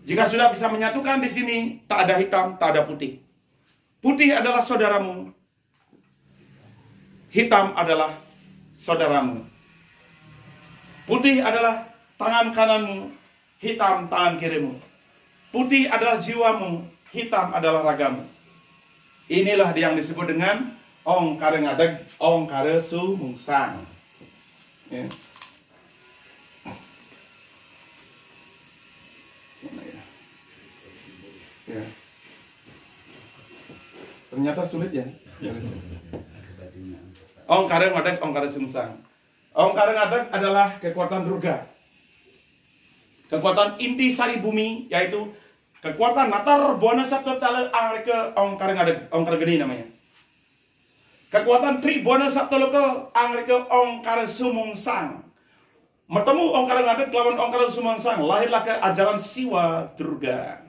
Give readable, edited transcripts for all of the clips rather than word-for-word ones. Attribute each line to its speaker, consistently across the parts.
Speaker 1: Jika sudah bisa menyatukan di sini, tak ada hitam, tak ada putih. Putih adalah saudaramu, hitam adalah saudaramu. Putih adalah tangan kananmu, hitam tangan kirimu. Putih adalah jiwamu, hitam adalah ragamu. Inilah yang disebut dengan ong kare ngadeg, ong kare sumungsang. Ya. Ya. Ternyata sulit ya. Ong kare ngadeg, ong kare sumungsang. Ong kare ngadeg adalah kekuatan Durga. Kekuatan inti sari bumi, yaitu kekuatan natar buana sabta tala angreke ong kare ngadeg, ong kare geni namanya. Kekuatan tri buana sabta loka angreke ong kare sumungsang. Bertemu ong kare ngadeg lawan ong kare sumungsang, lahirlah ke ajaran Siwa Durga.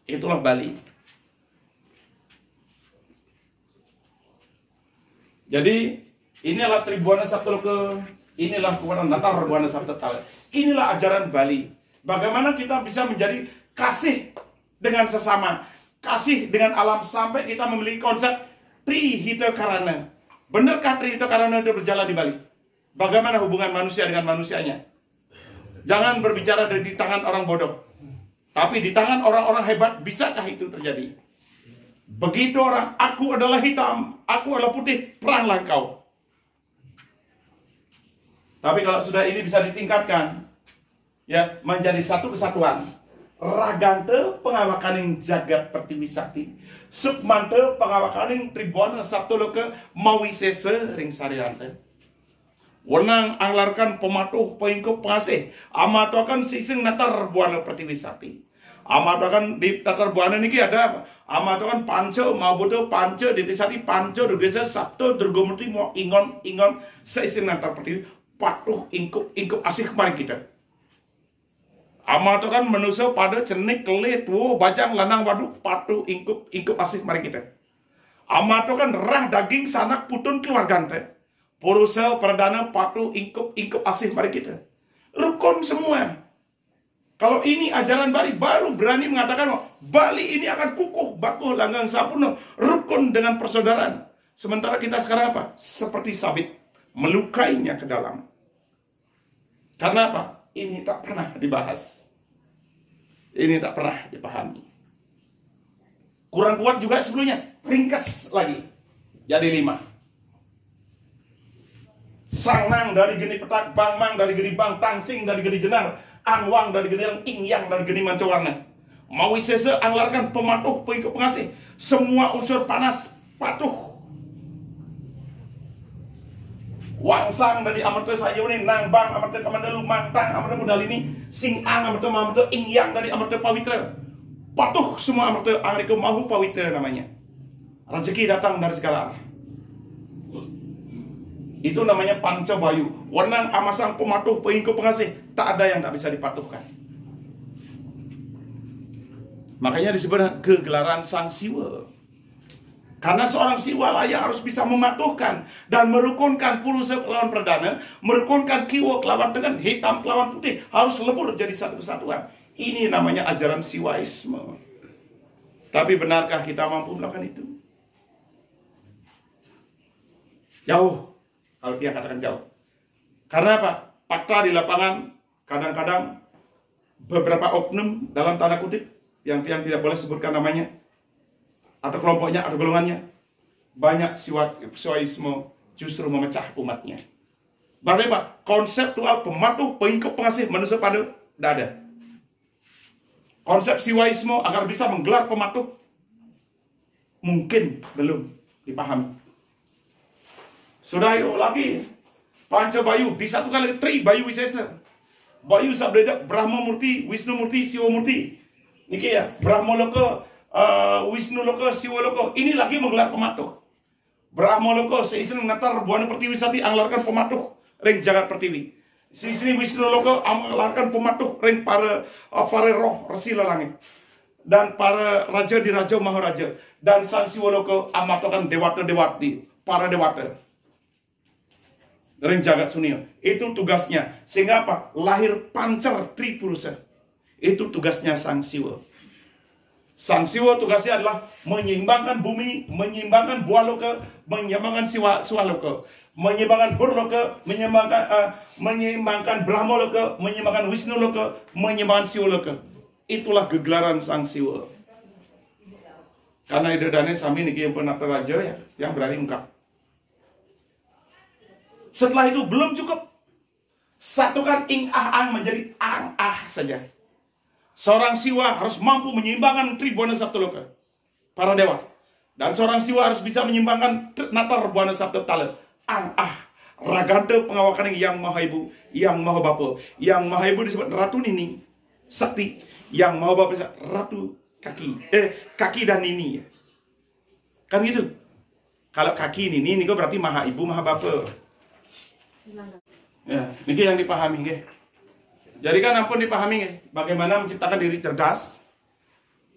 Speaker 1: Itulah Bali. Jadi inilah Tribuana Sabtoloka, inilah kekuatan natar Buana Sabta Tala. Inilah ajaran Bali. Bagaimana kita bisa menjadi kasih dengan sesama, kasih dengan alam, sampai kita memiliki konsep Trihita Karana. Benarkah Trihita Karana itu berjalan di Bali? Bagaimana hubungan manusia dengan manusianya? Jangan berbicara dari tangan orang bodoh. Tapi di tangan orang-orang hebat, bisakah itu terjadi? Begitu orang, aku adalah hitam, aku adalah putih, peranglah kau. Tapi kalau sudah ini bisa ditingkatkan, ya, menjadi satu kesatuan. Ragante pengawakaning jagat pertiwi sakti, sukmante pengawakaning Tribuana Sabtoloka mawisese ring sarirante. Wenang anglarkan pematuh pengikup pengasih, amatokan sising natar buana pertiwi sakti. Amatokan di tatar buana niki ada amatokan panco mau butuh panco di tisati panco durgesa sabto durgomurti mau ingon sising natar pertiwi patuh ingkup asih kemarin kita. Amatokan manusia pada cenik kele tuo bajang lanang wadu patuh ingkup asih kemarin kita. Amatokan rah daging sanak putun keluargante. Purusa perdana patuh ingkup asih mari kita. Rukun semua. Kalau ini ajaran Bali, baru berani mengatakan Bali ini akan kukuh, bakuh, langgang sampurna, rukun dengan persaudaraan. Sementara kita sekarang apa? Seperti sabit, melukainya ke dalam. Karena apa? Ini tak pernah dibahas. Ini tak pernah dipahami. Kurang kuat juga sebelumnya, ringkas lagi. Jadi 5. Sangnang dari geni petak, bangmang dari geni bang, tangsing dari geni jenar, angwang dari geni yang ingyang dari geni mancawarna. Mawisese anglarkan pematuh pengikut pengasih, semua unsur panas patuh. Wangsang dari amarta sayuni, nangbang amarta kamandalu, mantang amarta kundalini, singang amarta ingyang dari amarta pawitra. Patuh semua amarta angreka mahu pawitra namanya. Rezeki datang dari segala arah. Itu namanya Pancabayu. Wenang amasang pematuh pengikut pengasih, tak ada yang tak bisa dipatuhkan. Makanya disebut kegelaran Sang Siwa. Karena seorang Siwa lah yang harus bisa mematuhkan dan merukunkan Purusa lawan Perdana, merukunkan Kiwa lawan dengan hitam lawan putih, harus lebur jadi satu kesatuan. Ini namanya ajaran Siwaisme. Tapi benarkah kita mampu melakukan itu? Jauh. Kalau dia katakan jauh. Karena apa? Fakta di lapangan kadang-kadang beberapa oknum dalam tanda kutip yang tidak boleh sebutkan namanya atau kelompoknya atau golongannya, banyak Siwaisme justru memecah umatnya. Berarti apa? Konseptual pematuh pengikut pengasih manusia pada tidak ada. Konsep Siwaisme agar bisa menggelar pematuh mungkin belum dipahami. Sudah itu lagi Pancabayu disatukan lagi Tri Bayu Wisesa. Bayu Sabdeda Brahma Murti, Wisnu Murti, Siwa Murti. Niki ya, Brahma Loka, Wisnu Loka, Siwa Loka. Ini lagi menggelar pematuh. Brahma Loka seisring natar buana pertiwi sati anglarkan pematuh ring jagat pertiwi. Seisring Wisnu Loka anglarkan pematuh ring para roh resi langit. Dan para raja di raja maharaja. Dan Sang Siwa Loka amatokan dewata-dewati, para dewata. Ring jagat sunia. Itu tugasnya. Sehingga apa? Lahir pancar Tripurusa. Itu tugasnya sang siwa. Sang siwa tugasnya adalah menyeimbangkan bumi, menyeimbangkan buah loka, menyeimbangkan siwa loka, menyeimbangkan bur loka, menyeimbangkan Brahma loka, menyeimbangkan Wisnu loka, menyeimbangkan siwa loka. Itulah gegelaran sang siwa. Karena idadane sami niki yang pernah raja ya, yang berani ungkap. Setelah itu belum cukup. Satukan ing ang menjadi ang saja. Seorang siwa harus mampu menyeimbangkan Tribhuwana Saptaloka, para dewa. Dan seorang siwa harus bisa menyeimbangkan Natar Buana Saptatala, ang raganta pengawakan yang maha ibu, yang maha bapa. Yang maha ibu disebut Ratu Nini, Sakti. Yang maha bapa disebut Ratu Kaki dan Nini. Kan gitu. Kalau Kaki Nini ini berarti maha ibu, maha bapa. Ya, ini yang dipahami nggih. Jadi kan ampun dipahami nggih, bagaimana menciptakan diri cerdas.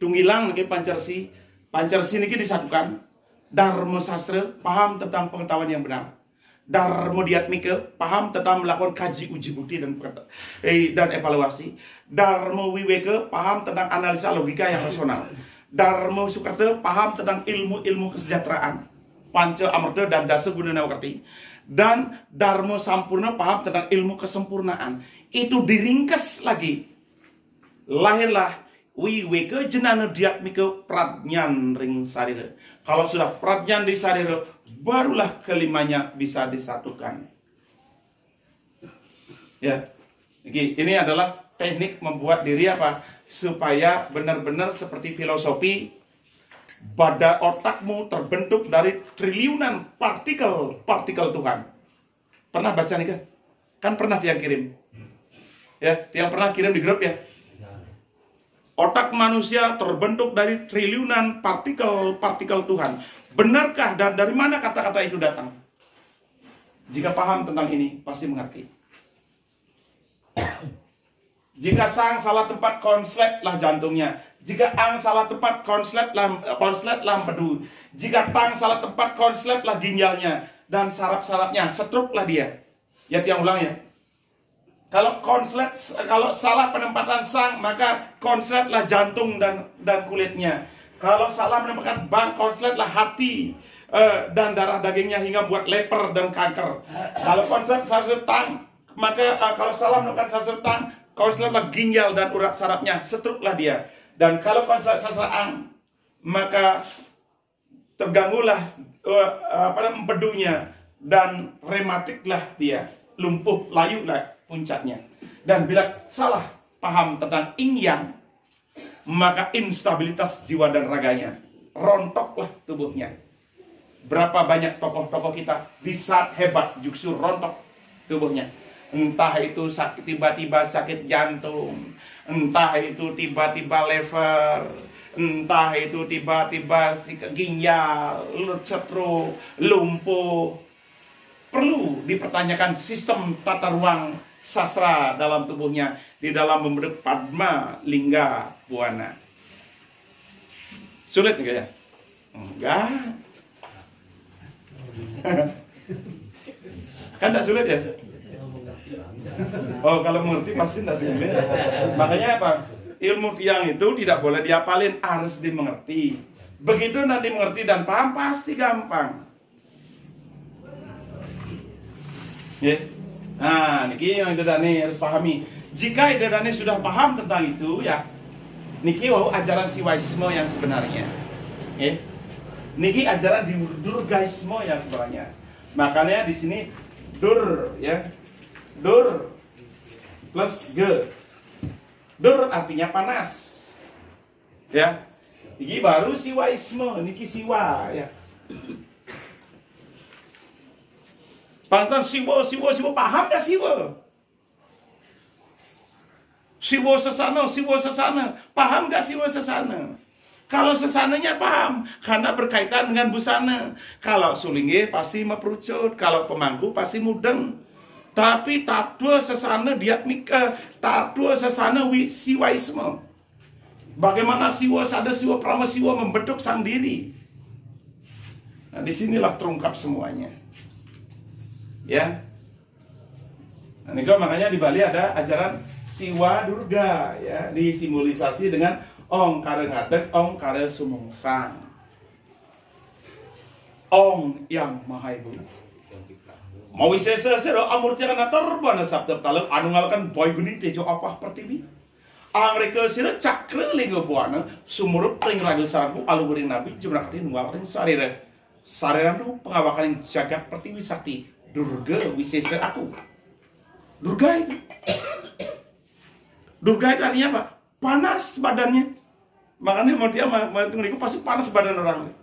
Speaker 1: Tunggilang nggih Pancarsi. Pancarsi niki disatukan. Dharma sastra paham tentang pengetahuan yang benar. Dharma diatmika paham tentang melakukan kaji uji bukti dan evaluasi. Dharma wiweka paham tentang analisa logika yang rasional. Dharma sukata paham tentang ilmu kesejahteraan. Panca amarta dan dasa guna nawakarti. Dan Dharma sampurna paham tentang ilmu kesempurnaan. Itu diringkas lagi. Lahirlah wiweka jenana diatmika pradnyan ring sarira. Kalau sudah pradnyan di sarira, barulah kelimanya bisa disatukan. Ya, ini adalah teknik membuat diri apa? Supaya benar-benar seperti filosofi, pada otakmu terbentuk dari triliunan partikel Tuhan. Pernah baca nih kan? Kan pernah dia kirim. Ya, yang pernah kirim di grup ya. Otak manusia terbentuk dari triliunan partikel Tuhan. Benarkah dan dari mana kata-kata itu datang? Jika paham tentang ini, pasti mengerti. Jika sang salah tempat, konsletlah jantungnya. Jika ang salah tempat, konsletlah empedu. Jika tang salah tempat, konsletlah ginjalnya. Dan saraf-sarafnya, setruklah dia. Ya, tiang ulang ya. Kalau salah penempatan sang, maka konsletlah jantung dan kulitnya. Kalau salah menempatkan bang, konsletlah hati dan darah dagingnya hingga buat leper dan kanker. Kalau konslet sasar tang, maka kalau salah menempatkan sasar tang, konsletlah ginjal dan urat sarafnya, setruklah dia. Dan kalau konslet sasar ang, maka terganggulah empedunya dan rematiklah dia, lumpuh, layulah puncaknya. Dan bila salah paham tentang yin yang, maka instabilitas jiwa dan raganya, rontoklah tubuhnya. Berapa banyak tokoh-tokoh kita di saat hebat justru rontok tubuhnya. Entah itu sakit tiba-tiba sakit jantung, entah itu tiba-tiba lever, entah itu tiba-tiba ginjal, stroke, lumpuh. Perlu dipertanyakan sistem tata ruang sastra dalam tubuhnya di dalam membentuk Padma Lingga Buana. Sulit enggak ya? Enggak. Kan enggak sulit ya? Oh, kalau mengerti pasti enggak sulit. Makanya apa? Ilmu yang itu tidak boleh diapalin, harus dimengerti. Begitu nanti mengerti dan paham, pasti gampang. Ya. Nah, niki yang Idadane harus pahami. Jika Idadane sudah paham tentang itu, ya, niki ajaran Siwaisme yang sebenarnya. Ya. Niki ajaran di Durgaisme yang sebenarnya. Makanya di sini dur, ya. Dur plus ge. Dur artinya panas. Ya. Ini baru Siwaisme, niki siwa, ya. Pantan siwa, paham gak siwa? Siwa sesana, paham gak siwa sesana? Kalau sesananya paham, karena berkaitan dengan busana. Kalau sulingnya pasti meperucut, kalau pemangku pasti mudeng. Tapi tatwa sesana diatmika, tatwa sesana siwaisme. Bagaimana siwa sada siwa prama siwa membentuk sang diri. Nah, disinilah terungkap semuanya. Ya, nah, makanya di Bali ada ajaran Siwa Durga ya, disimbolisasi dengan Ong kare ngadeg, Ong kare sumungsang. Ong yang Maha Ibu. Mau sesa sero amurti kana terbana sabda talep anungalkan boy guni tejo apa pertiwi. Angreka sira cakra lingga buana sumurup pring raga sarbu aluring nabi jumlah kati nunggal ring sarira. Sarira tu pengawakan yang jagat pertiwi sakti Durga wisesa aku. Durga itu. Durga itu artinya apa? Panas badannya. Makanya mau dia itu pasti panas badan orang.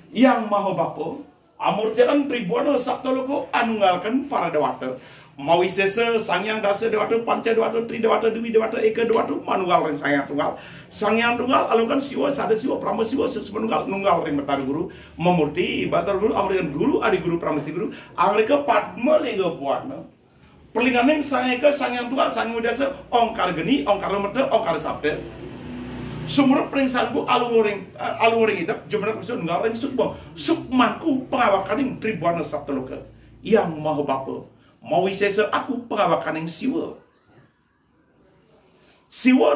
Speaker 1: Yang Maha Bapa amurtian Tribhuwana Saptaloko anunggalkan para dewata. Mawisesa Sangyang Dasa Dewata, Panca Dewata, Tri Dewata, Dewi Dewata, Eka Dewata, manunggal ring Sangyang Tunggal. Sangyang Tunggal alungkan Siwa, Sada Siwa, Prama Siwa, Suksma nunggal ring Batara Guru, Mamurti, Batara Guru, Amrikan Guru, Adi Guru, Pramesti Guru, Angreka Padma Lingga Buana. Perlinganing Sangyaka Sangyang Tunggal, Sangyang Dasa, Ongkar Geni, Ongkar Mata, Ongkar Sabda. Sumur peringsanku alung idap jumlah kusun nggak ring sukmanku pengawakaning Tribhuwana Saptaloka yang Maha Bapa mau wisesa aku pengawakaning Siwa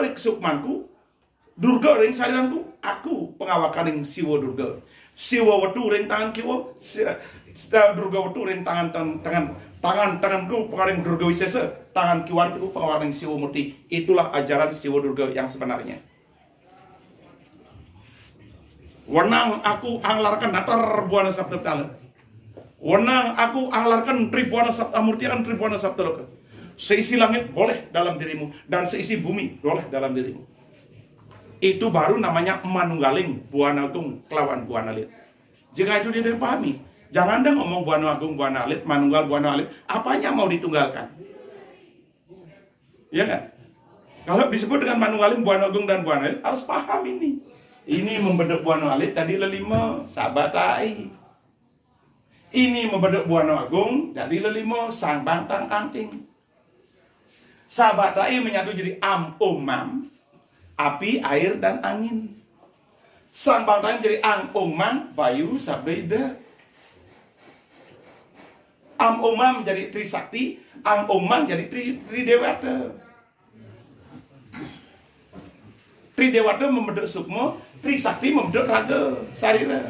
Speaker 1: ring sukmanku Durga ring saliranku aku pengawakaning Siwa Durga Siwa wetu ring tangan kiwa Durga wetu ring tanganku pengaring Durga wisesa tangan kiwanku pengawakaning Siwa Murti. Itulah ajaran Siwa Durga yang sebenarnya. Wenang aku anglarkan datar Buana Sabda Talep. Wenang aku anglarkan Tribhuwana Sabta Murtiakan Tribhuwana Sabta Loka. Seisi langit boleh dalam dirimu dan seisi bumi boleh dalam dirimu. Itu baru namanya manunggaling Buana Agung kelawan Buana Alit. Jika itu dia dipahami, jangan dah ngomong Buana Agung Buana Alit, manunggal Buana Alit, apanya mau ditunggalkan? Ya kan? Kalau disebut dengan manunggaling Buana Agung dan Buana Alit, harus paham ini. Ini membedek Buana Alit tadi lelima sabatai. Ini membedek Buana Agung jadi lelima sang bantang angking. Sabatai menyatu jadi am, api, air, dan angin. Sang bantang jadi ang, man, bayu, sabeda. Am, man menjadi Trisakti, ang, man jadi Tridewata. Tridewata membedek sukma, Trisakti membedek raga, sarira.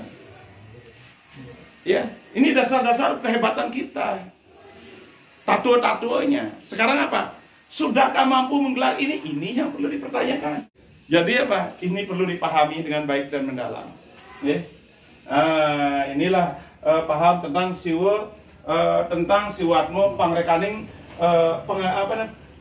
Speaker 1: Ya, ini dasar-dasar kehebatan kita. Tatua-tatuanya. Sekarang apa? Sudahkah mampu menggelar ini? Ini yang perlu dipertanyakan. Jadi apa? Ini perlu dipahami dengan baik dan mendalam. Ya. Inilah paham tentang Siwa, tentang Siwatmo pangrekaning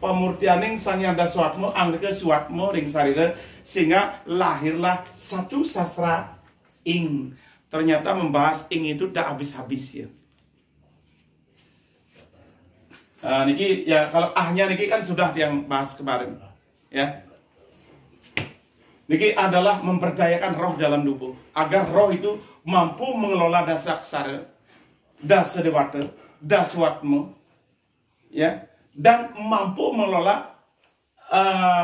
Speaker 1: pamurtianing Sangyang Daswatmo angreka Siwatmo ring sarira, sehingga lahirlah satu sastra ing. Ternyata membahas ing itu tak habis-habis ya. Niki ya, kalau ahnya niki kan sudah yang bahas kemarin ya. Niki adalah memberdayakan roh dalam tubuh agar roh itu mampu mengelola dasa ksara, dasa dewata, daswatmo ya, dan mampu mengelola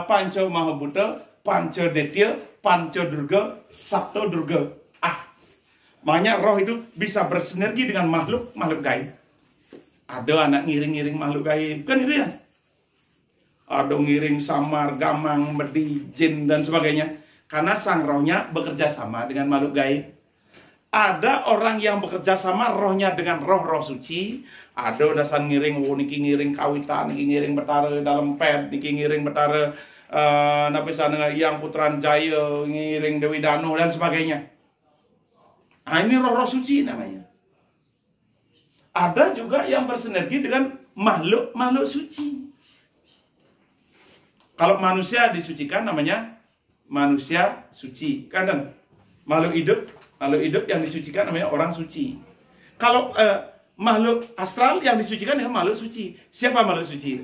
Speaker 1: panca mahabhuta, panca detya, panca durga, sabta durga. Makanya roh itu bisa bersinergi dengan makhluk gaib. Ada anak ngiring-ngiring makhluk gaib, kan gitu ya? Ada ngiring samar, gamang, medi, jin, dan sebagainya. Karena sang rohnya bekerja sama dengan makhluk gaib. Ada orang yang bekerja sama rohnya dengan roh-roh suci. Ada dasar ngiring, niki ngiring kawitan, niki ngiring betara dalam ped, niki ngiring betara napisana yang putran jaya, ngiring Dewi Danu, dan sebagainya. Nah, ini roh-roh suci namanya. Ada juga yang bersinergi dengan makhluk suci. Kalau manusia disucikan namanya manusia suci, kan? Makhluk hidup yang disucikan namanya orang suci. Kalau makhluk astral yang disucikan dengan makhluk suci. Siapa makhluk suci?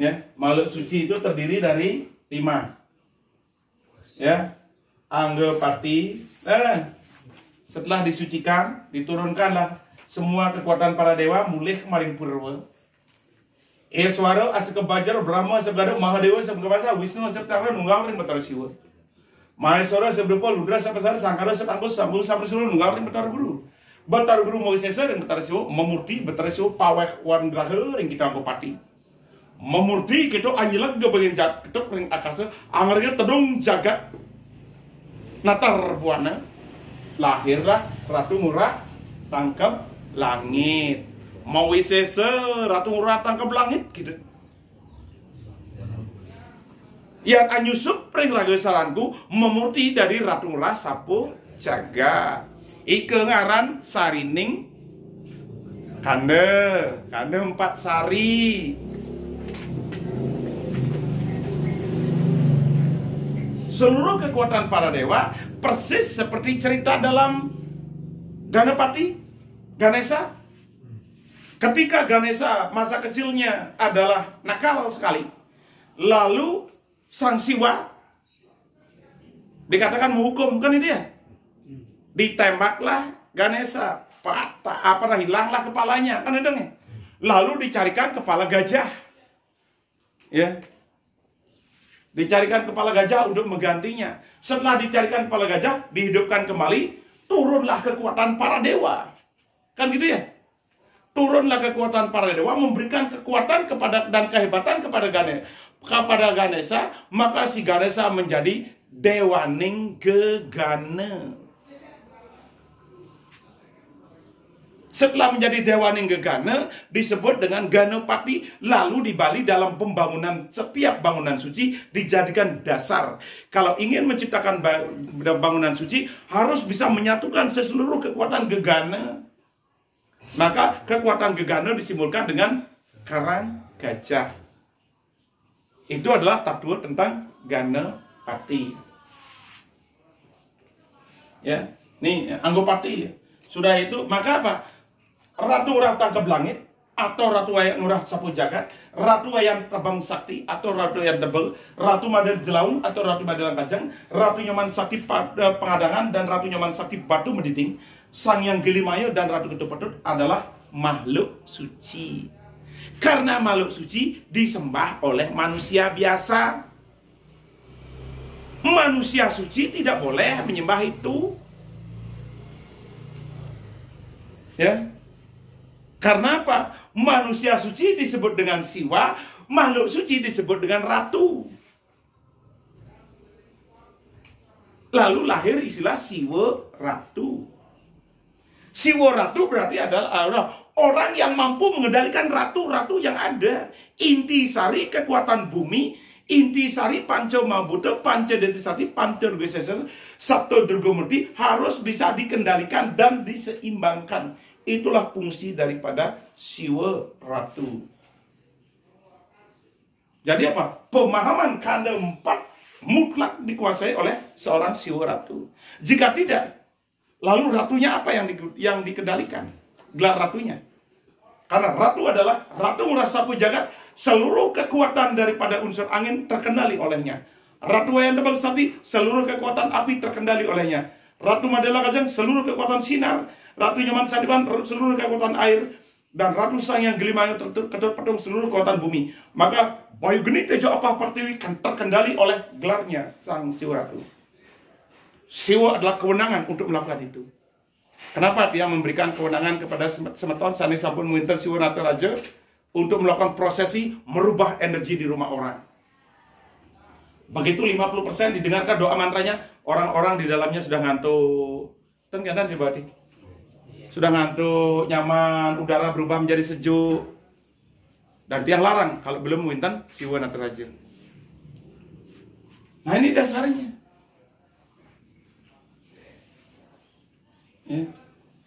Speaker 1: Ya, makhluk suci itu terdiri dari 5. Ya, Angga Pati. Setelah disucikan, diturunkanlah semua kekuatan para dewa mulih kemarin purwa. Eswara asika bajar Brahma sabda Mahadewa sabda bahasa Wisnu sabda nunggal ring Batara Siwa. Maheswara sabda Ludra sabda Sangkara sabda Sambul sabda Sulu nunggal ring Batara Guru. Batar guru Moisesa dan Batar Siwo memurti Batar Siwo paweh wan grahe ring kita bupati. Memurti kita anjelag ke bagian jat kita ring akasa angarnya tedung jagat natar buana lahirlah Ratu Ngurah tangkap langit. Moisesa Ratu Ngurah tangkap langit gitu. Yang anyusup ring raga salanku memurti dari Ratu Ngurah sapu jaga. Ike ngaran Sarining Kande 4 sari. Seluruh kekuatan para dewa persis seperti cerita dalam Ganapati Ganesha. Ketika Ganesha masa kecilnya adalah nakal sekali, lalu sang Siwa dikatakan menghukum, kan ini dia. Ditembaklah Ganesha, hilanglah kepalanya, kan itu nih. Lalu dicarikan kepala gajah, ya, dicarikan kepala gajah untuk menggantinya. Setelah dicarikan kepala gajah, dihidupkan kembali, turunlah kekuatan para dewa, kan gitu ya. Turunlah kekuatan para dewa, memberikan kekuatan kepada dan kehebatan kepada Ganesha, maka si Ganesha menjadi Dewaning Gegana. Setelah menjadi Dewaning Gegana, disebut dengan Ganapati. Lalu di Bali dalam pembangunan, setiap bangunan suci dijadikan dasar. Kalau ingin menciptakan bangunan suci, harus bisa menyatukan seluruh kekuatan Gegana. Maka kekuatan Gegana disimbolkan dengan karang gajah. Itu adalah tatua tentang Ganapati. Ya, nih Anggopati. Sudah itu, maka apa? Ratu Ngurah tangkap langit, atau Ratu Wayang Ngurah sapu jagat, Ratu Wayang terbang sakti, atau Ratu Wayang tebel, Ratu Madel Jelaung, atau Ratu Madel Kajang, Ratu Nyoman Sakti Pengadangan, dan Ratu Nyoman Sakti Batu Mediting, Sang Yang Gilimayo, dan Ratu Ketupetut adalah makhluk suci. Karena makhluk suci disembah oleh manusia biasa. Manusia suci tidak boleh menyembah itu. Ya. Karena apa? Manusia suci disebut dengan Siwa, makhluk suci disebut dengan Ratu. Lalu lahir istilah Siwa Ratu. Siwa Ratu berarti adalah orang yang mampu mengendalikan ratu-ratu yang ada. Intisari kekuatan bumi, intisari Panca Mahabuddha, Panca Detisati, Panca Durgasesa, Sabto Durgamurti harus bisa dikendalikan dan diseimbangkan. Itulah fungsi daripada Siwa Ratu. Jadi apa? Pemahaman kanda 4 mutlak dikuasai oleh seorang Siwa Ratu. Jika tidak, lalu ratunya apa yang dikendalikan? Gelar ratunya. Karena ratu adalah Ratu Ngurah sapu jagat, seluruh kekuatan daripada unsur angin terkendali olehnya. Ratu Wayang Tebal Sakti, seluruh kekuatan api terkendali olehnya. Ratu Madela Kajang, seluruh kekuatan sinar. Ratu Nyoman Sadiban, seluruh kekuatan air. Dan Ratu Sang Yang Gilimayu Ketupetut, seluruh kekuatan bumi. Maka Bayu Geni Tejo Apah Pertiwi terkendali oleh gelarnya Sang Siwa Ratu. Siwa adalah kewenangan untuk melakukan itu. Kenapa dia memberikan kewenangan kepada Semeton Sani Sampun Winter Siwa Ratu Raja untuk melakukan prosesi merubah energi di rumah orang. Begitu 50% didengarkan doa mantranya, orang-orang di dalamnya sudah ngantuk. Ternyata di bawah sudah ngantuk, nyaman, udara berubah menjadi sejuk. Dan dia larang kalau belum Winten Siwa Ratu Raja. Nah ini dasarnya. Ya.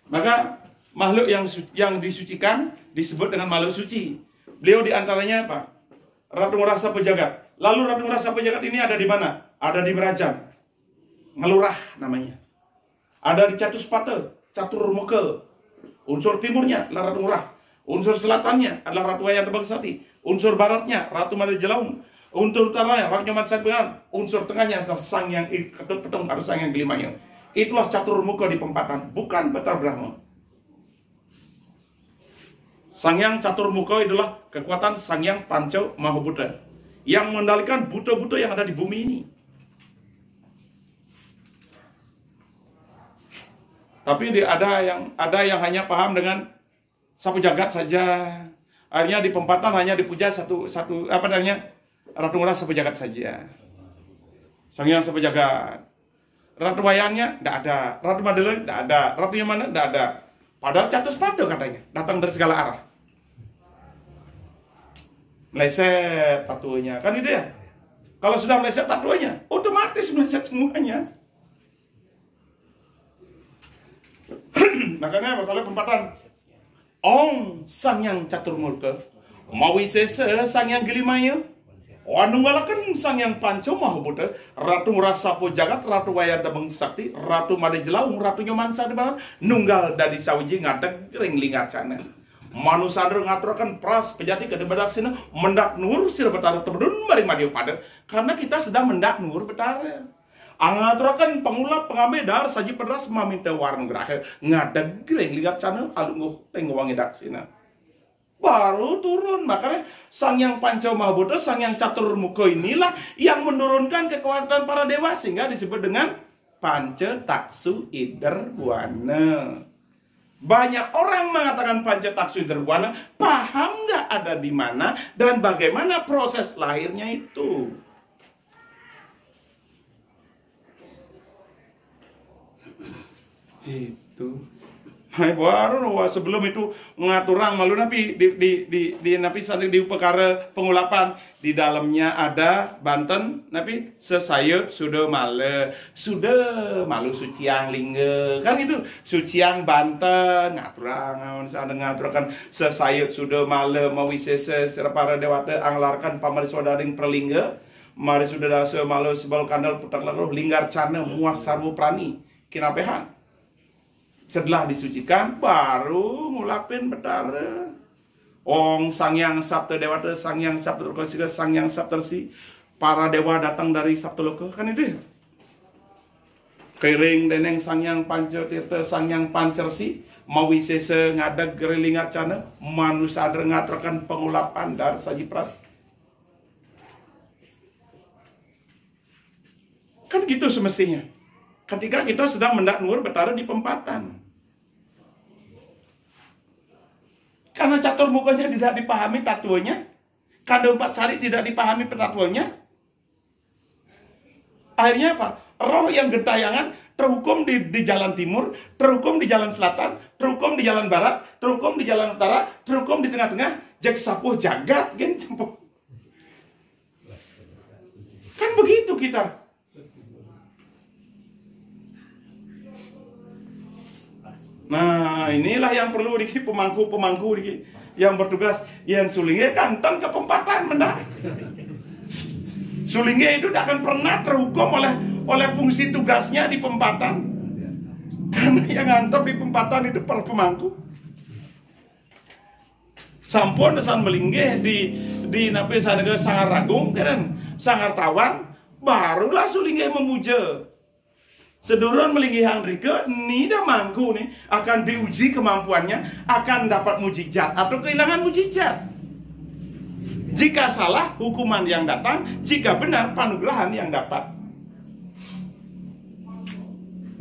Speaker 1: Maka makhluk yang disucikan disebut dengan makhluk suci. Beliau diantaranya apa? Ratu Ngurah sapu jagat. Lalu Ratu Ngurah sapu jagat ini ada di mana? Ada di Merajang, Ngelurah namanya. Ada di Catuspata, Caturmuka. Unsur timurnya adalah Ratu Ngurah. Unsur selatannya adalah Ratu Wayang Tebal Sakti. Unsur baratnya Ratu Madel Jelaung. Unsur utaranya Ratu Nyoman Sakti Pengadangan. Unsur tengahnya adalah Sang Yang Ketupetut atau Sang Yang Gilimayu. Itulah Caturmuka di Pempatan, bukan Batar Brahma. Sang Yang Caturmuka adalah kekuatan Sang Yang Panca Mahabuddha yang mengendalikan buta-buta yang ada di bumi ini. Tapi ada yang hanya paham dengan sapu jagat saja. Akhirnya di Pempatan hanya dipuja satu apa namanya? Ratu Ngurah sapu jagat saja. Sang Hyang sapu jagat. Ratu Wayangnya tidak ada, Ratu Madeline tidak ada, Ratu yang mana tidak ada. Padahal Catus Pado katanya, datang dari segala arah. Meleset tatunya, kan itu ya? Kalau sudah meleset tatunya, otomatis meleset semuanya. Makanya apa? Kalau Pempatan, Ong Sang Hyang Catur Murka, Mawi Sese Sang Hyang Gelimaya, Wanunggalakan Sang Hyang Panco Mahabuddha, Ratu Rasapo Jagat, Ratu Wayadabeng Sakti, Ratu Made Jelaung, Ratu Nyomansa di Barat, Nunggal Dadi Sawiji Ngadeg Ring Lingacana. Manusandra ngaturakan pras pejati ke debadak sini mendak nur sir betara tebedun mari madiu pada karena kita sedang mendak nur betara. Angaturakan pengulap pengambil dar saji pedras maminta warung gerah ngadeg ring lingacana alungguh tengwangi dak sini. Baru turun. Makanya Sang Hyang Panca Mahabuddha, Sang Hyang Catur Muka inilah yang menurunkan kekuatan para dewa sehingga disebut dengan Panca Taksu Iderwana. Banyak orang mengatakan Panca Taksu Iderwana, paham nggak ada di mana dan bagaimana proses lahirnya itu? Itu. Baru sebelum itu ngaturang malu napi di napi sandi di perkara pengulapan di dalamnya ada Banten napi sesayut sudah malu suciang lingga kan itu suciang Banten ngaturang ngaturkan sesayut sudah malu mawisese para dewata anglarkan pamari sodading perlingga mari sudah dasa malu sebal kandal putar lalu linggar cana muas sarwu prani kinapehan. Setelah disucikan, baru ngulapin betara. Ong Sang Hyang Sapta Dewata, Sang Hyang Sapta Lokasika, Sang Hyang Saptarsi. Para dewa datang dari Saptaloka, kan itu ya? Kering deneng Sang Hyang Pancatirta, Sang Hyang Pancersi. Mawisese ngadag gerelingacana. Manusadra ngatrakan pengulapan dar saji pras. Kan gitu semestinya. Ketika kita sedang mendak nur betara di Pempatan. Karena catur mukanya tidak dipahami tatuannya, kanda 4 sari tidak dipahami petatuannya. Akhirnya apa? Roh yang gentayangan terhukum di jalan timur, terhukum di jalan selatan, terhukum di jalan barat, terhukum di jalan utara, terhukum di tengah-tengah, jak sapuh jagat, kan begitu kita. Nah, inilah yang perlu pemangku yang bertugas yang sulingnya kanton ke Pempatan mendak. Sulingnya itu tidak akan pernah terhukum oleh fungsi tugasnya di Pempatan. Karena yang ngantor di Pempatan itu para pemangku. Sampun desan melingge di napi sanega Sangar Ragung kan Sangar Tawang barulah sulingnya memuja. Sedurun melinggi Handrike, nida mangku nih akan diuji kemampuannya, akan dapat mujizat atau kehilangan mujizat. Jika salah, hukuman yang datang. Jika benar, panugerahan yang dapat.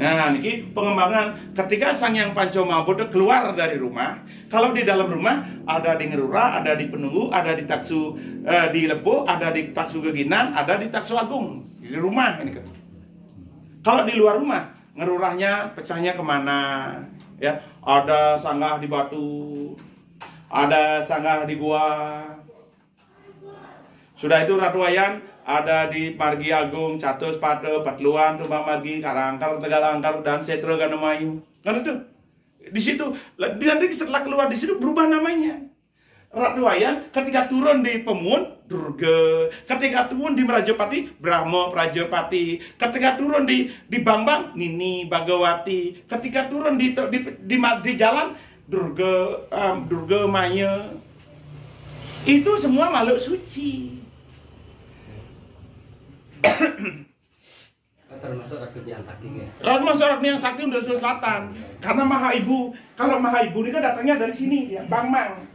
Speaker 1: Nah, ini pengembangan ketika Sang Hyang Panca Mahabuddha keluar dari rumah. Kalau di dalam rumah ada di Ngerura, ada di Penunggu, ada di Taksu di Lepo, ada di Taksu Geginang, ada di Taksu Agung. Di rumah ini kan. Kalau di luar rumah, ngerurahnya pecahnya kemana? Ya, ada sanggah di Batu, ada sanggah di Gua. Sudah itu Ratu Wayan ada di Margi Agung, Catus, Pade, Patluan, Rumah Margi, Karangkar, Tegalangkar, dan Setra Ganemayu. Kan itu di situ. Nanti setelah keluar di situ berubah namanya. Ratu Wayan ketika turun di Pemun, Durga. Ketika turun di Merajapati, Brahma Prajapati. Ketika turun di Bambang, Nini Bagawati. Ketika turun di jalan, Durga Maya. Itu semua makhluk suci.
Speaker 2: Termasuk Ratu yang sakti ya.
Speaker 1: Termasuk Ratu yang sakti dari Sulawesi Selatan. Karena Maha Ibu, kalau Maha Ibu ini kan datangnya dari sini ya, Bangmang.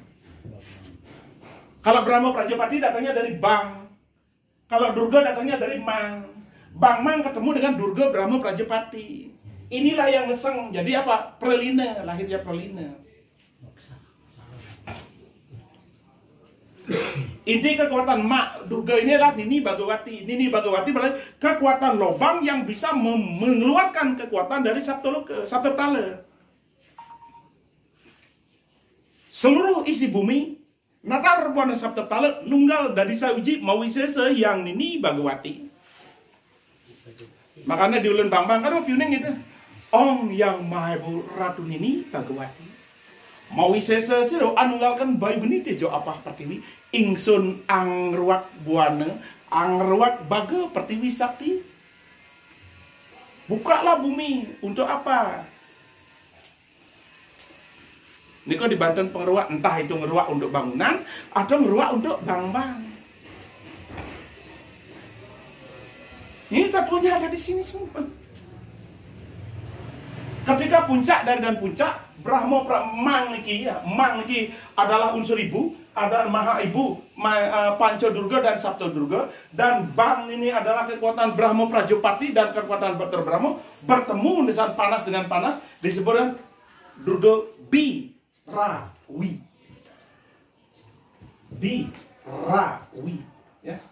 Speaker 1: Kalau Brahma Prajapati datangnya dari Bang. Kalau Durga datangnya dari Mang. Bang Mang ketemu dengan Durga Brahma Prajapati. Inilah yang leseng. Jadi apa? Pralina, lahirnya pralina. Inti kekuatan Mak Durga ini adalah Nini Bhagawati. Nini Bhagawati berarti kekuatan lobang yang bisa mengeluarkan kekuatan dari Saptaptala. Seluruh isi bumi natar buana Saptaptala nunggal dari sauji mawisesa yang Nini Bhagawati. Makanya di ulun bang kan piuning gitu. Ong yang Maha Ratu Nini Bhagawati. Mawisesa siro anunggalkan bayi benite jo apa pertiwi ingsun angruak buana angruak baga pertiwi sakti. Bukalah bumi untuk apa? Niko di Banten pengeruak entah itu ngeruak untuk bangunan atau ngeruak untuk bang-bang. Ini tatunya ada di sini semua. Ketika puncak dari dan puncak Brahma Mang Niki ya, Mang Niki adalah unsur ibu, ada Maha Ibu, Panca Durga dan Sapta Durga, dan Bang ini adalah kekuatan Brahma Prajapati dan kekuatan Batar Brahma bertemu di saat panas dengan panas disebut Durga Birawi. Birawi ya.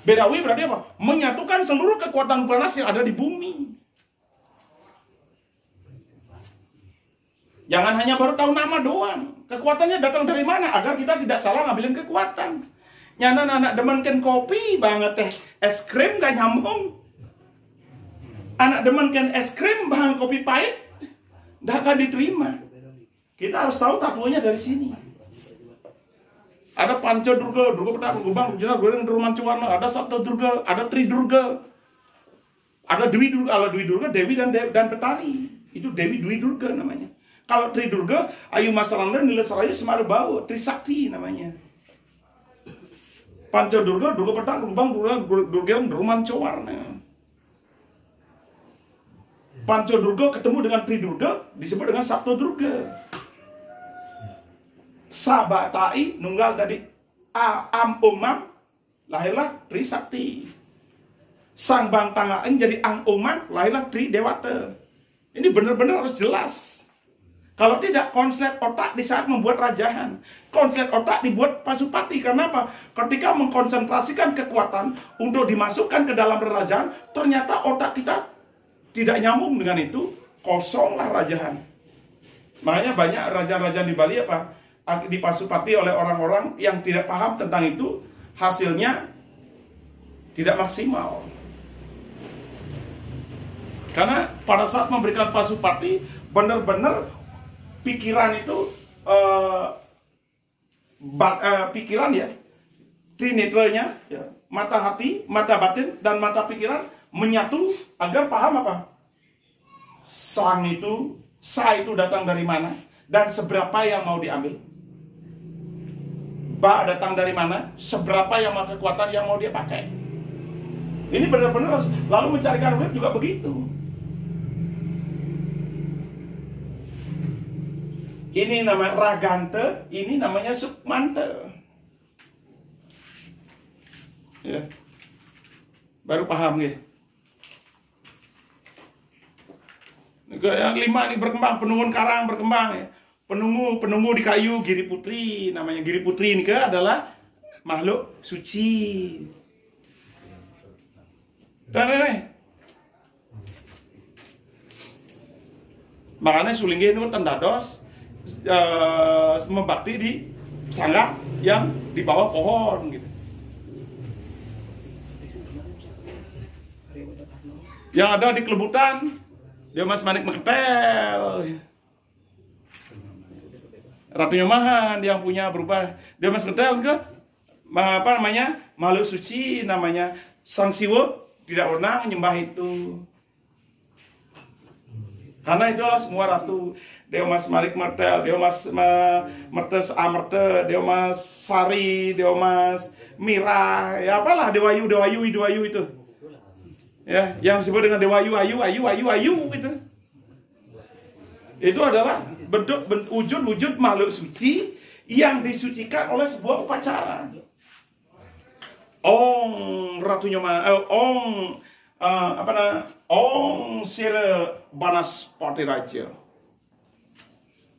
Speaker 1: Birawi berarti apa? Menyatukan seluruh kekuatan panas yang ada di bumi. Jangan hanya baru tahu nama doang. Kekuatannya datang dari mana? Agar kita tidak salah ngambilin kekuatan. Nyana anak demenkan kopi banget teh. Es krim gak nyambung. Anak demenkan es krim bang kopi pahit. Gak akan diterima. Kita harus tahu tatunya dari sini. Ada Panca Durga, Durga Petang, Gubang, Jenar, Goreng, Durman Cuwarno, ada Sapta Durga, ada Tri Durga. Ada Dwi Durga, kalau Dwi Durga, Dewi dan Petari. Itu Dewi Dwi Durga namanya. Kalau Tri Durga, Ayu Masaranda, Nila Saraya, Semar Bau, Trisakti namanya. Panca Durga, Durga Petang, Gubang, Durga, Durman Cuwarno. Panca Durga ketemu dengan Tri Durga, disebut dengan Sapta Durga. Sabatai nunggal dari Am Umam, lahirlah Tri Sakti. Sang Bang Tangaan jadi Ang Umam, lahirlah Tri Dewata. Ini benar-benar harus jelas. Kalau tidak, konslet otak di saat membuat rajahan. Konslet otak dibuat pasupati. Karena apa? Ketika mengkonsentrasikan kekuatan untuk dimasukkan ke dalam rajahan, ternyata otak kita tidak nyambung dengan itu, kosonglah rajahan. Makanya banyak raja-raja di Bali apa? Dipasupati oleh orang-orang yang tidak paham tentang itu, hasilnya tidak maksimal. Karena pada saat memberikan pasupati, benar-benar pikiran itu pikiran ya, trinetranya ya, mata hati, mata batin dan mata pikiran menyatu agar paham apa? Sa itu datang dari mana dan seberapa yang mau diambil. Ba datang dari mana, seberapa yang kekuatan yang mau dia pakai. Ini benar-benar, lalu mencarikan urip juga begitu. Ini namanya Ragante, ini namanya Sukmante. Ya. Baru paham ya. Yang 5 ini berkembang, penungun karang berkembang ya. Penunggu di kayu Giri Putri, namanya Giri Putri ini adalah makhluk suci. Dan makanya Sulingge itu tendados membakti di sangga yang di bawah pohon gitu. Yang ada di Kelebutan, dia Mas Manik Mekepel. Ratu Nyomahan yang punya berupa dia Mas Ketel ke apa namanya makhluk suci namanya Sang Siwa tidak pernah menyembah itu karena itulah semua ratu Dewa Mas Malik Mertel, Dewa Mas Mertes Amerte, Dewa Mas Sari, Dewa Mas Mira, ya apalah Dewayu itu ya yang disebut dengan Dewayu Ayu itu adalah bentuk wujud makhluk suci yang disucikan oleh sebuah upacara. Ong Ratu Nyoma, Ong apa na ong sira banas patiraja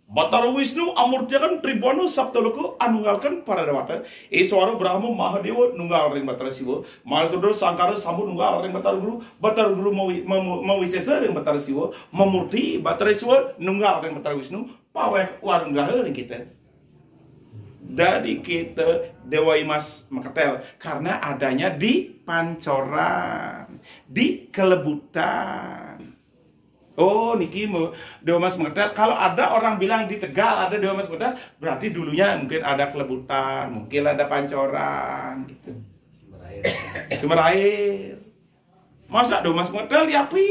Speaker 1: Batara Wisnu amurtiakan Tribhuwana Saptaloka anunggalkan para dewata. Eswara Brahma Mahadewa nunggal ring Batara Siwa. Mahasudra Sangkara Sambu nunggal ring Batara Guru. Batara Guru Mawisesa ring Batara Siwa. Mamurti Batara Siwa nunggal ring Batara Wisnu. Paweh warung graha ring kita. Dari kita Dewa Imas Maketel karena adanya di Pancoran, di Kelebutan. Oh, niki Dewa Mas Maketel. Kalau ada orang bilang di Tegal ada Dewa Mas Maketel, berarti dulunya mungkin ada Kelebutan, mungkin ada Pancoran, gitu. Sumber air. Masa Dewa Mas Maketel diapi?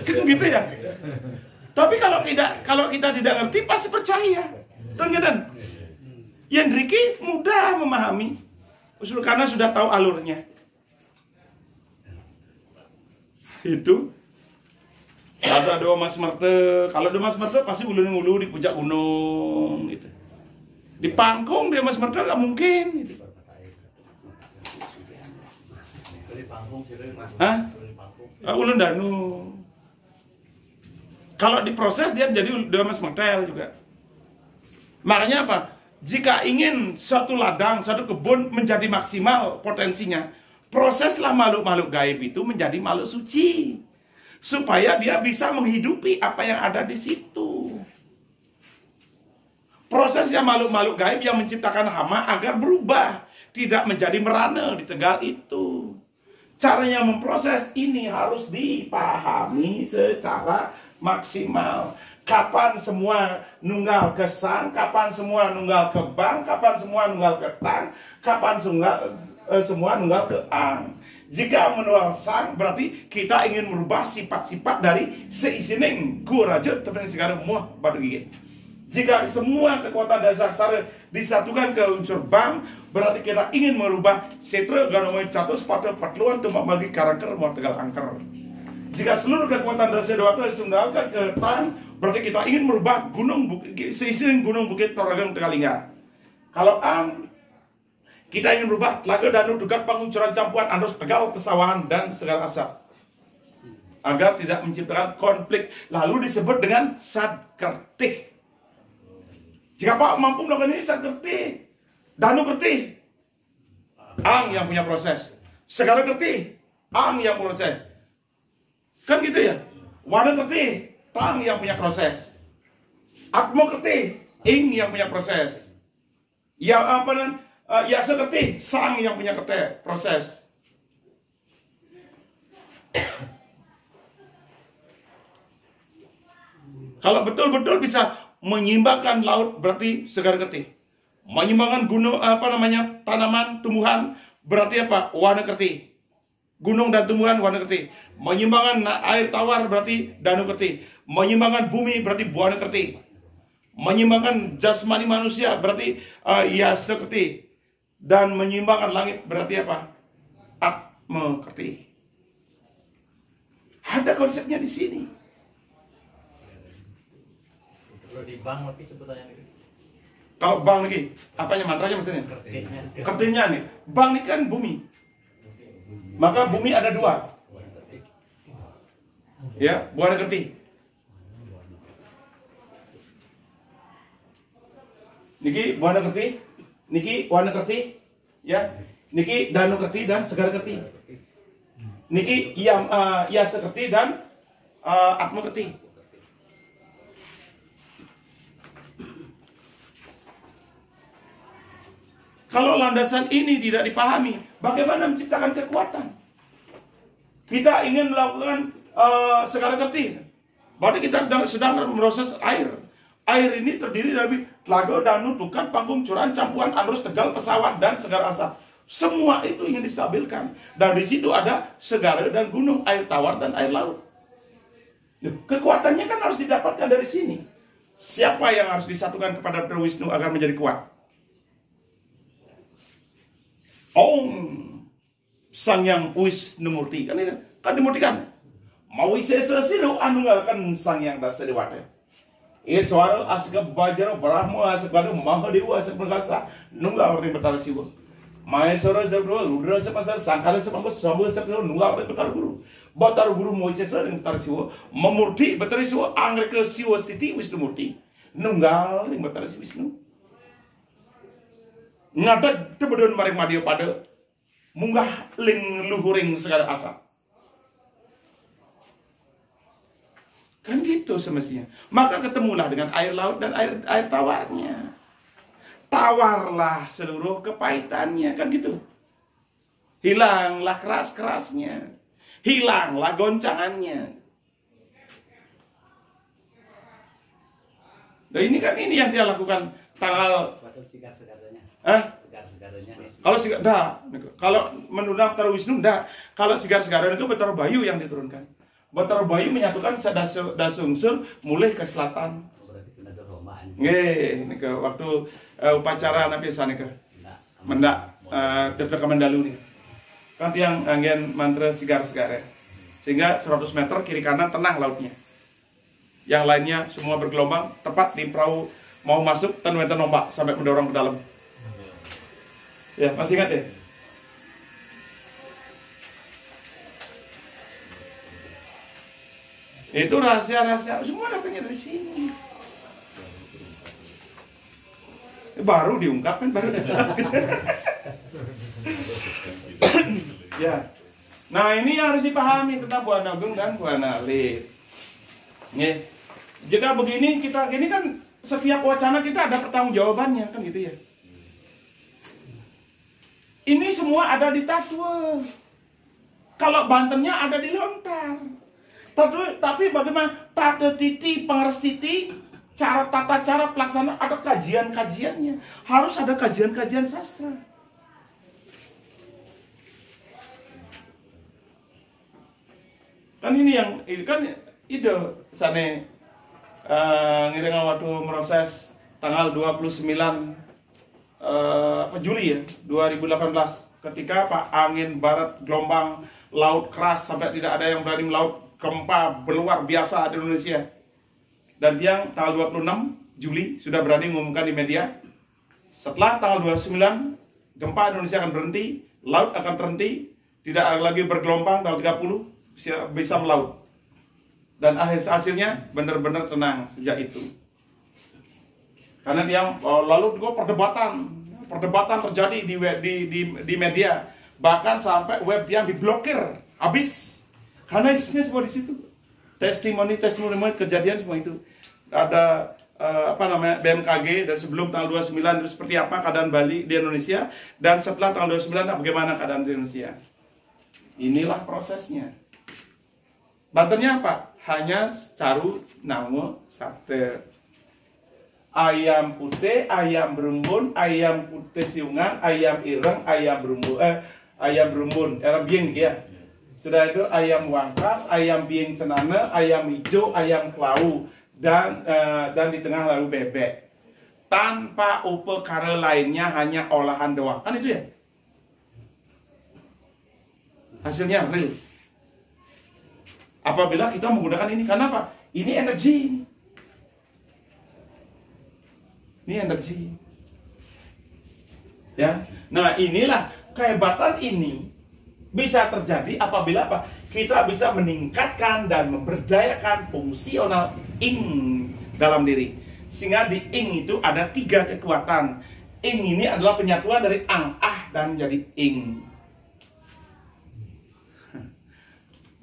Speaker 1: Gitu ya. Tapi kalau kita tidak ngerti pasti percaya. Dan yang Riki mudah memahami, karena sudah tahu alurnya. Itu. Ada Dewa Mas Merte, kalau Dewa Mas Merte pasti ulu di puncak gunung gitu. Di pangkung Dewa Mas Merte nggak mungkin gitu. Hah? Ulun Danu. Kalau diproses dia menjadi Dewa Mas Merte juga. Makanya apa? Jika ingin suatu ladang, suatu kebun menjadi maksimal potensinya, proseslah makhluk-makhluk gaib itu menjadi makhluk suci. Supaya dia bisa menghidupi apa yang ada di situ. Prosesnya makhluk-makhluk gaib yang menciptakan hama agar berubah. Tidak menjadi merana di Tegal itu. Caranya memproses ini harus dipahami secara maksimal. Kapan semua nunggal ke sang, kapan semua nunggal ke bang, kapan semua nunggal ke tang, kapan semua nunggal ke ang. Jika menunggal sang berarti kita ingin merubah sifat-sifat dari seisineng guraja tepung segala muah pada gigi. Jika semua kekuatan dasar sara disatukan ke unsur bang, berarti kita ingin merubah setra ganomai catus pada patluan tumak bagi karakter muah tegal angker. Jika seluruh kekuatan dasar dewata disundalkan ke tang, berarti kita ingin merubah seisineng gunung bukit Toragang Tegalingga. Kalau ang, kita ingin berubah Telaga Danu Dugat Pangungcuran Campuran Andros Tegal Pesawahan dan segala asap agar tidak menciptakan konflik, lalu disebut dengan Sadkertih. Jika Pak mampu melakukan ini Sadkertih, Danu Kertih, ang yang punya proses. Segala Kertih, ang yang proses. Kan gitu ya. Wana Kertih, tang yang punya proses. Atmo Kertih, ing yang punya proses. Yang apa dan ya seperti sang yang punya proses. Kalau betul-betul bisa menyimbangkan laut berarti segar ketih. Menyimbangkan gunung tanaman, tumbuhan berarti apa? Warna ketih. Gunung dan tumbuhan warna ketih. Menyimbangkan air tawar berarti danu ketih. Menyimbangkan bumi berarti buana ketih. Menyimbangkan jasmani manusia berarti ya seperti. Dan menyimbangkan langit berarti apa? Atma kerti. Ada konsepnya di sini.
Speaker 2: Kalau di bank lebih sebutannya gitu.
Speaker 1: Kalau bang lagi, apanya mantranya maksudnya? Kertinya nih. Bang ini kan bumi. Maka bumi ada dua. Ya, buana kerti. Niki buana kerti. Niki warna kerti, ya. Niki danu kerti dan segar kerti. Niki ya sekerti dan atma kerti. Kalau landasan ini tidak dipahami, bagaimana menciptakan kekuatan? Kita ingin melakukan segar kerti, berarti kita sedang memproses air. Air ini terdiri dari Telaga, Danu, Dukat, Panggung, Curan, Campuran, Andros, Tegal, Pesawat, dan Segar Asap. Semua itu ingin distabilkan. Dan di situ ada segara dan gunung, air tawar dan air laut. Kekuatannya kan harus didapatkan dari sini. Siapa yang harus disatukan kepada Dewa Wisnu agar menjadi kuat? Om Sang Yang Wisnumurti. Kan dimurtikan. Mawisesa siru anunggalkan Sang Yang Dasa Dewata. Iswara Asga Bajara Brahma Asga Mahadewa Asga Perkasa nunggal ring Batara Siwa. Maesora sebro ludra sepasar sangkala sepangko sambu sepro nunggal betar guru. Betar guru Moises yang betar siwo memurti betar siwo angre ke siwo stiti Wisnu Murti. Nunggal yang betar si Wisnu. Ngadat tebedon mareng madio pada munggah ling luhuring segala asa. Kan gitu semestinya. Maka ketemulah dengan air laut dan air tawarnya. Tawarlah seluruh kepahitannya, kan gitu. Hilanglah keras-kerasnya. Hilanglah goncangannya. Nah ini kan ini yang dia lakukan tanggal. Kalau menurut Betara Wisnu, enggak. Kalau sigar-sigaran itu Betara Bayu yang diturunkan. Betara Bayu menyatukan dasungsur mulai ke selatan. Nggih, nika waktu upacara nabi sanika. Mendak dekat ke Mendalu nih. Kan tiang angin mantra sigar-sigar. Sehingga 100 meter kiri kanan tenang lautnya. Yang lainnya semua bergelombang, tepat di perahu mau masuk dan nombak sampai mendorong ke dalam. Ya, masih ingat ya? Itu rahasia-rahasia semua datangnya dari sini. Baru diungkapkan, baru datang. Ya. Nah, ini harus dipahami tentang Buana Agung dan Buana Alit. Nih. Jika begini kita gini kan setiap wacana kita ada pertanggungjawabannya kan gitu ya. Ini semua ada di Tatwa. Kalau Bantennya ada di Lontar. Tapi bagaimana tata titi, pengeras titi, tata cara pelaksanaan ada kajian-kajiannya. Harus ada kajian-kajian sastra. Kan ini yang kan ide sana ngiringan waktu proses tanggal 29 Juli ya 2018 ketika Pak angin barat gelombang laut keras sampai tidak ada yang berani melaut, gempa luar biasa di Indonesia. Dan dia tanggal 26 Juli sudah berani mengumumkan di media, setelah tanggal 29 gempa Indonesia akan berhenti, laut akan terhenti, tidak lagi bergelombang, tanggal 30 bisa melaut. Dan hasilnya benar-benar tenang sejak itu. Karena dia lalu juga perdebatan terjadi di media, bahkan sampai web dia diblokir habis karena isinya semua di situ. Testimoni kejadian semua itu. Ada BMKG dan sebelum tanggal 29 itu seperti apa keadaan Bali di Indonesia, dan setelah tanggal 29 bagaimana keadaan di Indonesia. Inilah prosesnya. Bantennya apa? Hanya caru namo sate. Ayam putih, ayam berumbun, ayam putih siungan, ayam ireng, ayam berumbun, ayam bieng ya. Sudah itu ayam wangkas, ayam bieng cenana, ayam hijau, ayam kelau, dan di tengah lalu bebek. Tanpa upekara lainnya, hanya olahan doang. Kan itu ya? Hasilnya real. Apabila kita menggunakan ini, karena apa? Ini energi. Ini energi. Ya. Nah, inilah kehebatan ini bisa terjadi apabila apa? Kita bisa meningkatkan dan memberdayakan fungsional ing dalam diri. Sehingga di ing itu ada 3 kekuatan. Ing ini adalah penyatuan dari ang, ah, dan jadi ing.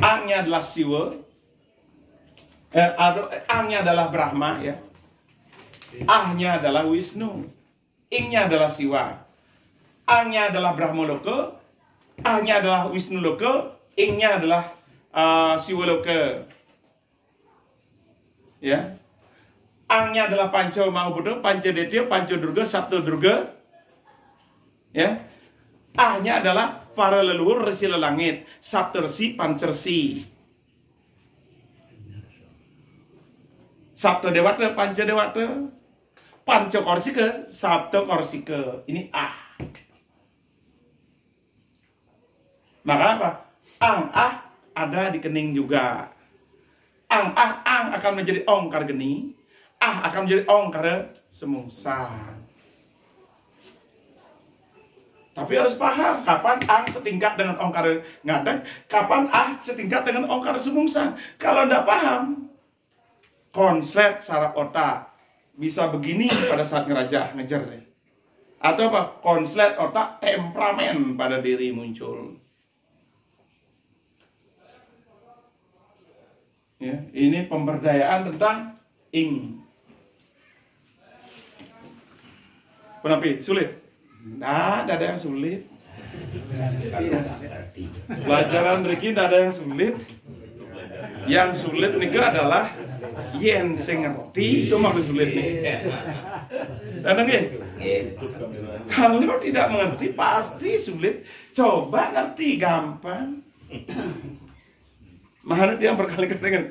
Speaker 1: Angnya adalah Siwa. Angnya adalah Brahma ya. Ahnya adalah Wisnu. Ingnya adalah Siwa. Angnya adalah Brahma Loka. Ahnya adalah Wisnu Loka. Ingnya adalah Siwa Loka. Ya. Angnya adalah Panca Mahabuddha, Panca Detya, Panca Durga, Sabta Durga. Ya. Ahnya adalah para leluhur resi lelangit, Saptarsi, Pancersi. Sabta Dewata, Panca Dewata, Panca Korsika, Sabta Korsika. Ini ah. Maka apa? Ang ah ada di kening juga. Ang akan menjadi ongkar geni. Ah akan menjadi ongkar semungsa. Tapi harus paham kapan ang setingkat dengan ongkar ngadeg, kapan setingkat dengan ongkar sumungsang. Kalau ndak paham, konslet saraf otak bisa begini pada saat ngerajah ngejar deh. Atau apa? Konslet otak temperamen pada diri muncul. Ya, ini pemberdayaan tentang ing. Kenapa? Sulit? Nah, ada yang sulit. Pelajaran Riki tidak ada yang sulit. Yang sulit nih adalah yen sing ngerti itu maksud sulit nih. Dan kalau tidak mengerti pasti sulit. Coba ngerti gampang. Mana dia yang berkali-kali kan?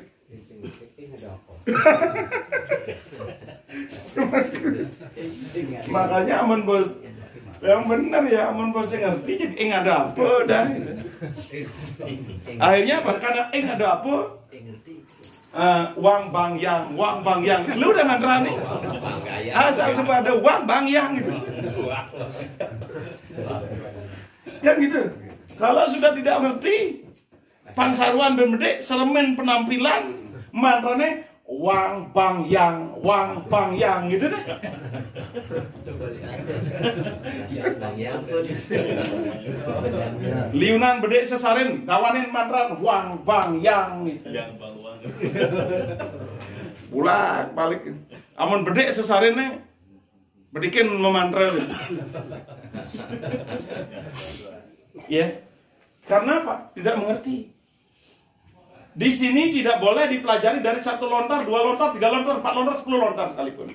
Speaker 1: Makanya amun bos yang benar ya, amun bos yang ngerti jadi ada apa dah. Akhirnya apa? Karena ada apa? Wang bang yang. Lu udah ngantrani. Asal supaya ada wang bang yang gitu. Kan gitu. Kalau sudah tidak ngerti, pangsaruan bermedek seremen penampilan mantrane wang bang yang gitu deh. Liunan bedek sesaren dawanin mantran wang bang yang bulak balik amun bedek sesarene bedikin memantra. Ya. Karena apa? Tidak mengerti. Di sini tidak boleh dipelajari dari 1 lontar, 2 lontar, 3 lontar, 4 lontar, 10 lontar sekalipun.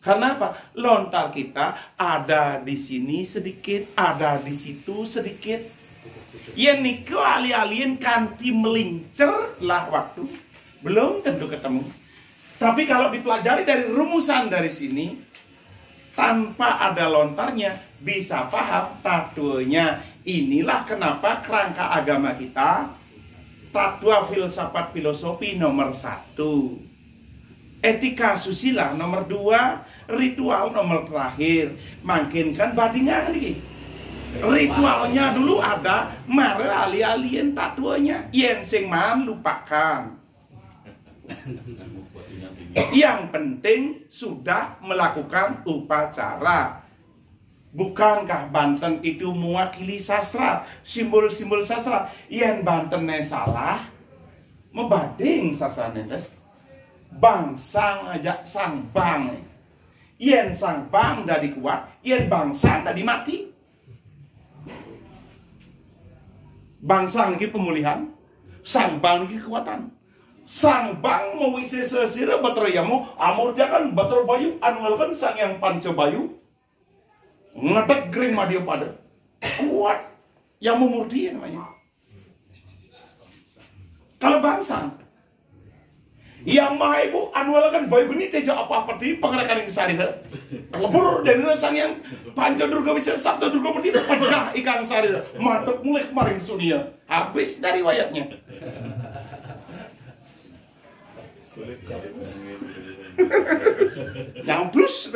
Speaker 1: Karena apa? Lontar kita ada di sini sedikit, ada di situ sedikit. Ya niku alih-alihin kanti melincer lah waktu. Belum tentu ketemu. Tapi kalau dipelajari dari rumusan dari sini, tanpa ada lontarnya, bisa paham tatunya. Inilah kenapa kerangka agama kita, tatwa filsafat filosofi nomor 1, etika susila nomor 2, ritual nomor terakhir. Makin kan badingan nih. Ritualnya dulu ada, mare alien tatuanya, yang sing man lupakan. Yang penting sudah melakukan upacara. Bukankah Banten itu mewakili sastra, simbol-simbol sastra? Yang Bantennya salah, membading sastra netes. Bang sang aja sang bang. Yen sang bang dari kuat, yen bang sang dari mati. Bang sang ini pemulihan, sang bang ini kekuatan. Sang bang mau isi sesira bater yamu, amur jangan bater bayu, anual kan sang yang panco bayu. Ngedek gering dia pada kuat yang memurdi namanya. Kalau bangsa yang maha ibu anual kan bayu ini teja apa seperti pengerekan yang besar itu lebur dan sang yang panca durga bisa sabda durga berarti pecah ikan sari mantap mulai kemarin sunia habis dari wayatnya. Yang plus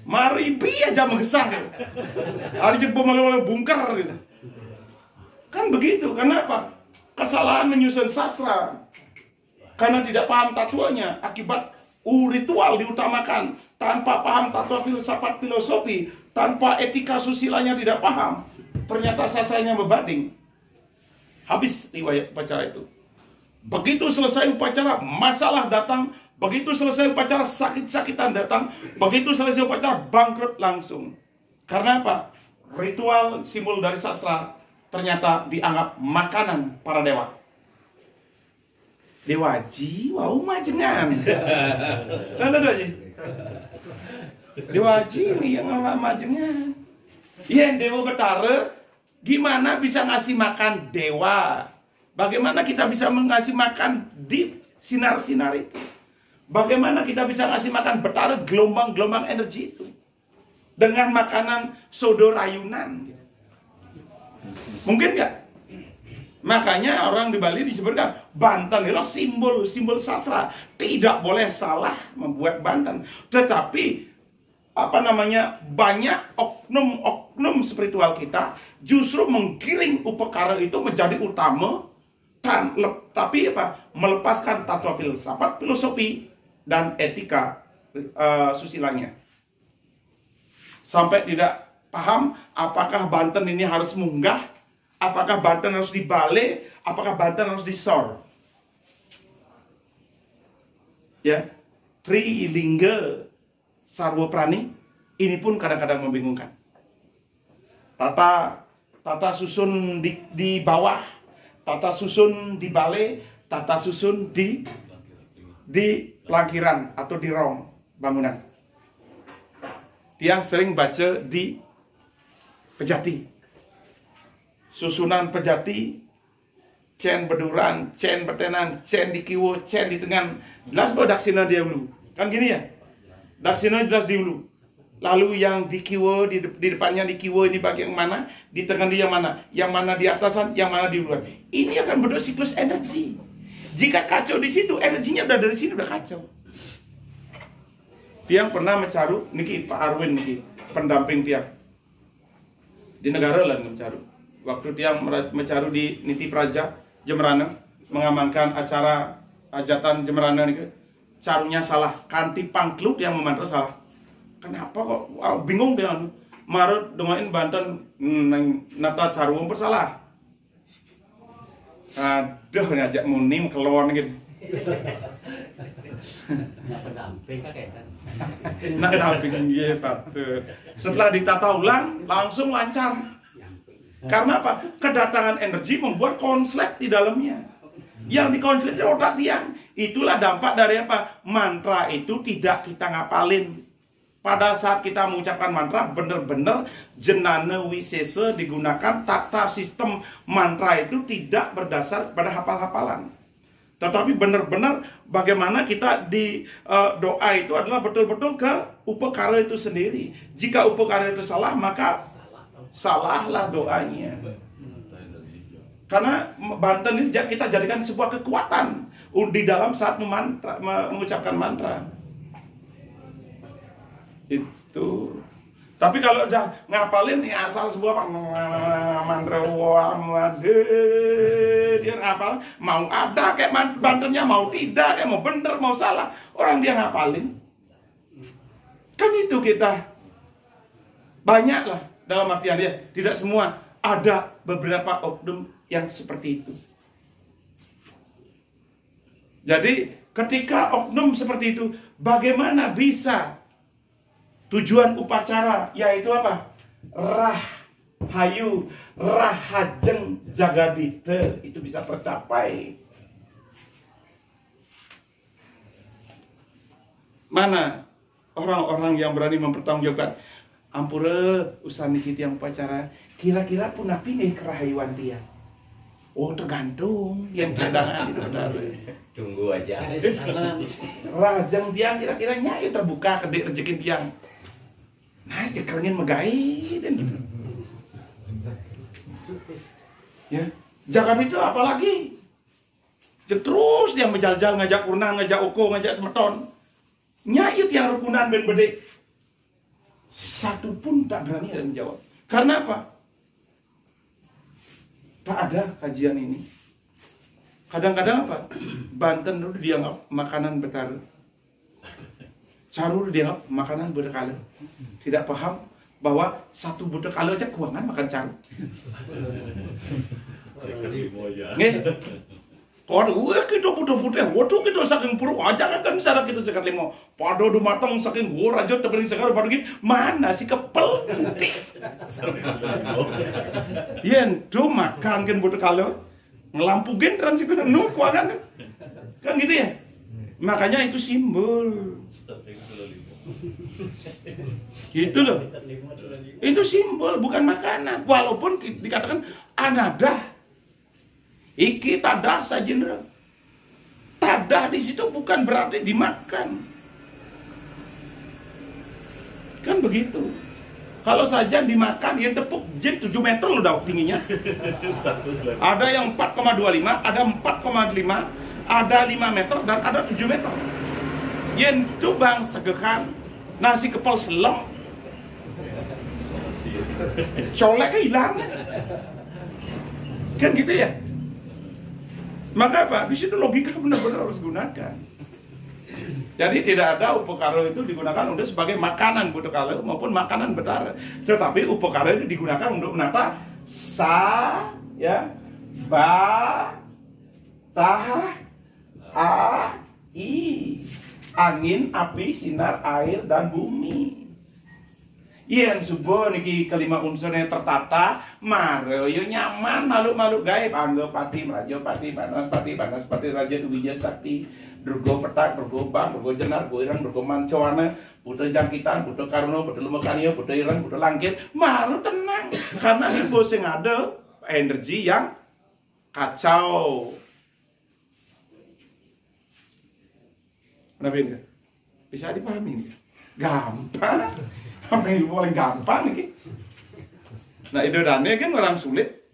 Speaker 1: mari bi aja mengesah ada juga malah bungker gitu. Kan begitu. Kenapa? Kesalahan menyusun sastra karena tidak paham tatuanya. Akibat ritual diutamakan tanpa paham tata filsafat filosofi, tanpa etika susilanya tidak paham, ternyata sastranya membading. Habis riwayat upacara itu. Begitu selesai upacara, masalah datang. Begitu selesai upacara, sakit-sakitan datang. Begitu selesai upacara, bangkrut langsung. Karena apa? Ritual simbol dari sastra ternyata dianggap makanan para dewa. Dewaji, wow majengan. Dewaji ini yang majengan. Yang dewa Betara, gimana bisa ngasih makan dewa? Bagaimana kita bisa ngasih makan di sinar-sinar itu? Bagaimana kita bisa ngasih makan Betara gelombang-gelombang energi itu? Dengan makanan sodo rayunan. Mungkin nggak? Makanya orang di Bali disebutkan Banten itu simbol sastra. Tidak boleh salah membuat Banten. Tetapi banyak oknum-oknum spiritual kita justru menggiring upekara itu menjadi utama, tapi melepaskan tata filsafat, filosofi dan etika susilanya. Sampai tidak paham apakah Banten ini harus munggah, apakah Banten harus dibalik, apakah Banten harus disor. Ya, Trilingga Sarwa Prani ini pun kadang-kadang membingungkan. Tata susun di bawah, tata susun di bale, tata susun di langkiran atau di rong bangunan. Yang sering baca di Pejati, susunan Pejati, cen beduran, cen betenan, cen di kiwo, cen di tengah, jelas bahwa daksina dia dulu. Kan gini ya, daksina jelas di hulu. Lalu yang di kiwo, di depannya di kiwo ini bagian mana, di tengah di yang mana di atasan, yang mana di luar. Ini akan bentuk siklus energi. Jika kacau di situ, energinya udah dari sini udah kacau. Tiang pernah mencaru, niki Pak Arwin niki, pendamping Tiang di negara lain mencaru. Waktu Tiang mencaru di Niti Praja Jemrana, mengamankan acara hajatan Jemrana niki, carunya salah, kanti pangklut yang memantra salah. Kenapa kok? Wow, bingung dia. Marut dengerin Banten nata caru bersalah. Aduh, ngajak munim keluar gitu. Nak damping dia patut. Setelah ditata ulang langsung lancar. Karena apa? Kedatangan energi membuat konslet di dalamnya. Yang dikonslet di otak Tiang. Itulah dampak dari apa? Mantra itu tidak kita ngapalin. Pada saat kita mengucapkan mantra, benar-benar jenana wisesa digunakan. Tata sistem mantra itu tidak berdasar pada hafal-hafalan, tetapi benar-benar bagaimana kita di doa itu adalah betul-betul ke upekara itu sendiri. Jika upekara itu salah, maka salahlah doanya. Karena Banten ini kita jadikan sebuah kekuatan di dalam saat mengucapkan mantra. Itu. Tapi kalau udah ngapalin ya asal sebuah mantra dia ngapal, mau ada kayak Bantennya, mau tidak, kayak mau bener mau salah, orang dia ngapalin. Kan itu kita banyak lah, dalam artian dia tidak semua, ada beberapa oknum yang seperti itu. Jadi ketika oknum seperti itu, bagaimana bisa tujuan upacara, yaitu apa? Rahayu, rahajeng jagadite, itu bisa tercapai. Mana orang-orang yang berani mempertanggungjawabkan? Ampura usaha niki yang upacara, kira-kira punah pilih kerahayuan dia. Oh, tergantung yang cadangan itu.
Speaker 2: Tunggu aja.
Speaker 1: Rajang tiang kira-kira nyai terbuka kedik rezeki tiang. Nah, cekerngin megai dan gitu. Ya, jangan itu apalagi. Terus dia menjal-jal ngajak kurnan, ngajak uko, ngajak semeton. Nyai tiang rukunan ben bedek. Satu pun tak berani ada menjawab. Karena apa? Tak ada kajian ini. Kadang-kadang apa? Banten dulu dianggap makanan Betaru. Caru dianggap makanan Budakala. Tidak paham bahwa satu Budakala aja keuangan makan caru. Nggih. Kalau kita putih-putih, waktu kita saking puruk aja kan sana kita sekat limo. Pado dumatang saking gua rajo tepeling sekat pado gini, mana si kepel putih. Yen do makan kan Budakala. Ngelampugin transi penuh keuangan kan gitu ya. Makanya itu simbol gitu loh, itu simbol bukan makanan. Walaupun dikatakan anadah iki tadah saja, tadah di situ bukan berarti dimakan kan begitu. Kalau saja dimakan, yang tepuk jin 7 meter loh dah tingginya. Ada yang 4,25, ada 4,5, ada 5 meter, dan ada 7 meter. Yang itu bang segekan, Nasi kepal selem, coleknya hilang. Kan gitu ya. Maka apa? Di situ logika benar-benar harus gunakan. Jadi tidak ada upekara itu digunakan untuk sebagai makanan Butukala maupun makanan Betara. Tetapi upekara itu digunakan untuk menata sa, ya, ba, ta, a, i, angin, api, sinar, air, dan bumi. Yang subuh niki kelima unsurnya tertata, maroyo nyaman, makhluk-makhluk gaib, Anggapati, Rajapati, Banaspati, Raja Wijaya Sakti, Durga Petak, Durga Bang, Durga Jenar, Durga Irang, Durga Mancawana, Buddha Jangkitan, Buddha Karno, Buddha Lumekania, Buddha Irang, Buddha Langkit, maru tenang, karena subuh sing ada energi yang kacau. Kenapa ini? Bisa dipahami? Gampang. Apa yang paling gampang nih? Nah, itu dane kan orang sulit,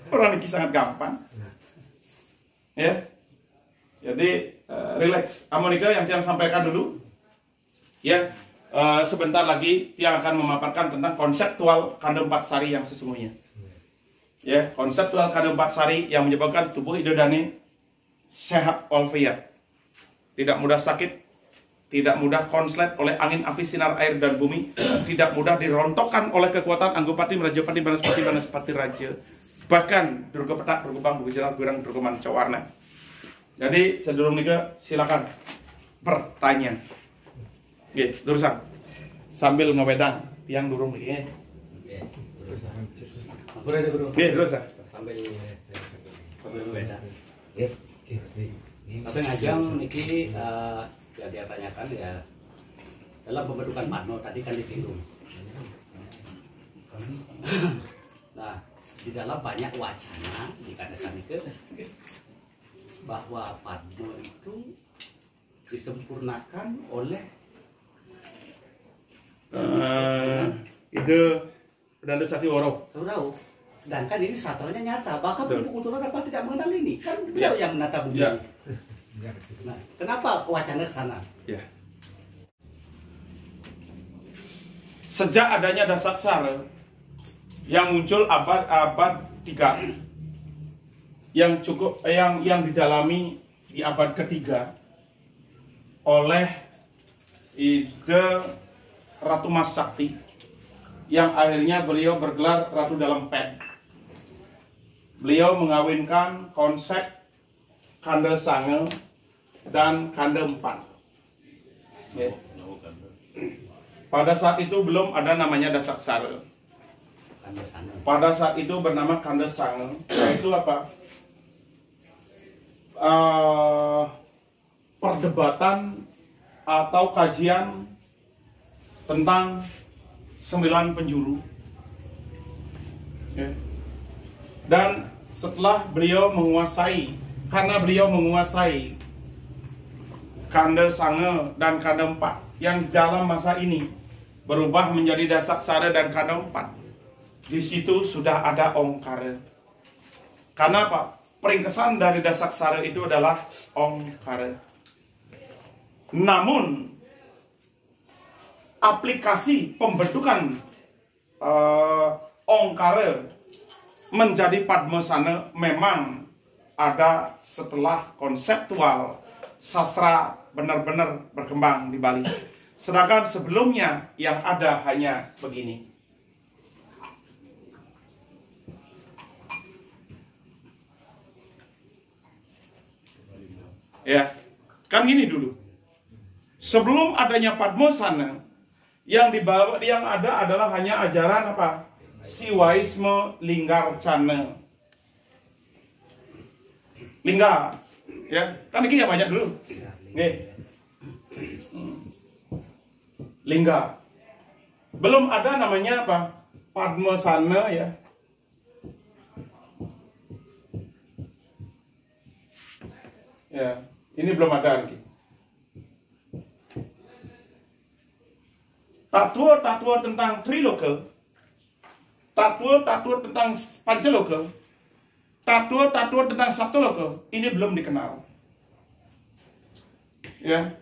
Speaker 1: orang ini sangat gampang, ya. Jadi relax. Amonika yang Tiang sampaikan dulu, ya. Sebentar lagi Tiang akan memaparkan tentang konseptual kanda 4 sari yang sesungguhnya, ya. Konseptual kanda 4 sari yang menyebabkan tubuh Idodane sehat walafiat, tidak mudah sakit, tidak mudah konslet oleh angin, api, sinar, air, dan bumi, tidak mudah dirontokkan oleh kekuatan Anggapati, Rajapati, Banaspati, Raja, bahkan Durga Petak, Durga Bang, Durga Jenar, Durga Irang, Durga Mancawarna. Jadi sebelum nikah silakan bertanya. Oke, terusan sambil ngewedang tiang durung nih. Oke, terusan
Speaker 2: Sambil ngewedang. Tapi ngajang niki ya dia tanyakan ya dalam pembentukan Padmo tadi kan disinggung. Nah, di dalam banyak wacana dikatakan itu bahwa Padmo itu disempurnakan oleh
Speaker 1: itu Pedanda Sakti Woro.
Speaker 2: Tahu. Sedangkan ini sastranya nyata, bahkan buku Kuturan apa tidak mengenal ini kan beliau yang menata bumi.
Speaker 1: Ya.
Speaker 2: Nah, kenapa wacana ke sana?
Speaker 1: Ya. Sejak adanya Dasaksara yang muncul abad 3 yang cukup yang didalami di abad ketiga oleh ide Ratu Mas Sakti yang akhirnya beliau bergelar Ratu Dalam Ped. Beliau mengawinkan konsep Kanda Sange dan Kanda 4. Ya. Pada saat itu belum ada namanya Dasaksara. Pada saat itu bernama Kanda Sange. Yaitu apa? Perdebatan atau kajian tentang 9 penjuru. Ya. Dan setelah beliau menguasai, karena beliau menguasai Kanda Sange dan Kanda 4 yang dalam masa ini berubah menjadi Dasaksara dan Kanda 4. Di situ sudah ada Ongkara. Karena apa? Peringkesan dari Dasaksara itu adalah Ongkara. Namun aplikasi pembentukan Ongkara menjadi Padmasana memang ada setelah konseptual sastra benar-benar berkembang di Bali. Sedangkan sebelumnya yang ada hanya begini. Ya, kan gini dulu. Sebelum adanya Padmasana, yang dibawa yang ada adalah hanya ajaran apa? Siwaisme Linggarcana. Lingga, ya kan ini yang banyak dulu. Nih, Lingga. Belum ada namanya apa? Padmasana ya. Ya, ini belum ada lagi. Tatua tentang Triloka, tatua tentang Pancaloka, tatua tentang Saptaloka, ini belum dikenal. Ya,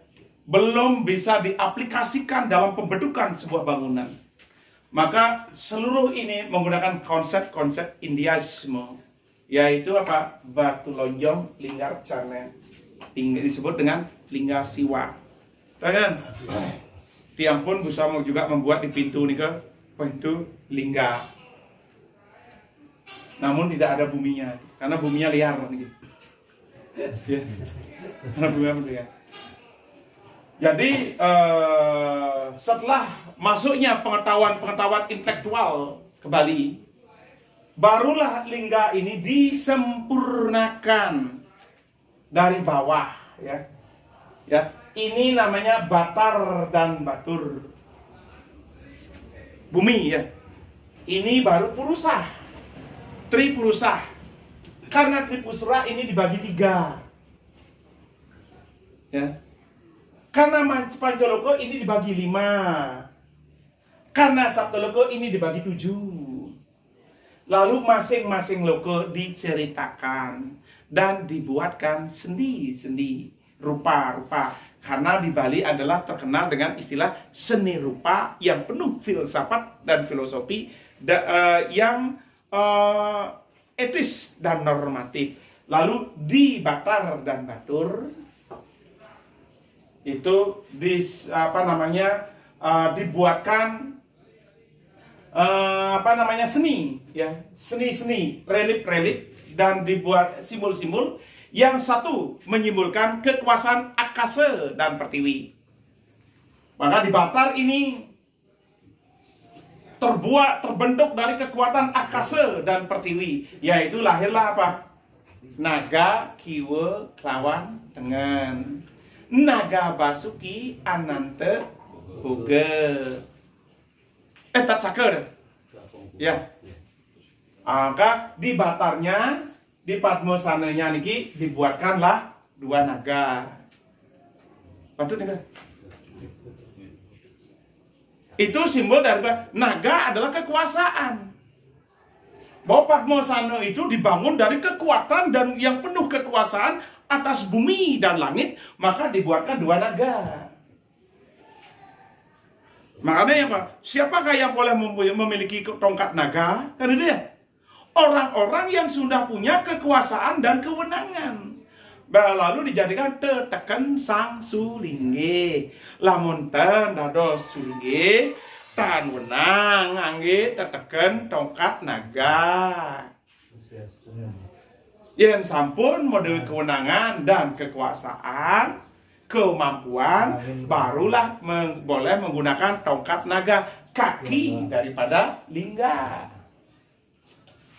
Speaker 1: belum bisa diaplikasikan dalam pembentukan sebuah bangunan. Maka seluruh ini menggunakan konsep-konsep Indiaisme, yaitu apa? Batu lonjong, linggar cane, disebut dengan lingga siwa. Kan? Tiang pun bisa juga membuat di pintu nih ke pintu lingga. Namun tidak ada buminya, karena buminya liar nih. Ya, karena buminya liar. Jadi setelah masuknya pengetahuan intelektual ke Bali, barulah lingga ini disempurnakan dari bawah, ya. Ya, ini namanya batar dan batur. Bumi, ya. Ini baru purusah, tripurusah. Karena tripusra ini dibagi 3. Ya. Karena Pancaloka ini dibagi 5. Karena Saptaloka ini dibagi 7. Lalu masing-masing loko diceritakan dan dibuatkan sendi-sendi, rupa-rupa. Karena di Bali adalah terkenal dengan istilah seni rupa yang penuh filsafat dan filosofi yang etis dan normatif. Lalu di Batar dan Batur itu dibuatkan seni, ya, seni-seni, relip-relip, dan dibuat simbol-simbol yang satu menyimbolkan kekuasaan Akasa dan Pertiwi. Maka di Batar ini terbentuk dari kekuatan Akasa dan Pertiwi, yaitu lahirlah apa? Naga Kiwa lawan dengan Naga Basuki Ananta Boga. Tak sakar. Ya. Maka di Batarnya, di Padmosananya niki dibuatkanlah 2 naga. Patut nih. Itu simbol dari naga adalah kekuasaan. Bahwa Padmosana itu dibangun dari kekuatan dan yang penuh kekuasaan atas bumi dan langit, maka dibuatkan 2 naga. Makanya apa? Siapakah yang boleh memiliki tongkat naga? Kan itu ya. Orang-orang yang sudah punya kekuasaan dan kewenangan. Lalu dijadikan tetekan sang sulingge. Lamun ten dados sulingge, tan wenang angge tetekan tongkat naga. Yang sampun model kewenangan dan kekuasaan, kemampuan, barulah boleh menggunakan tongkat naga, kaki daripada lingga.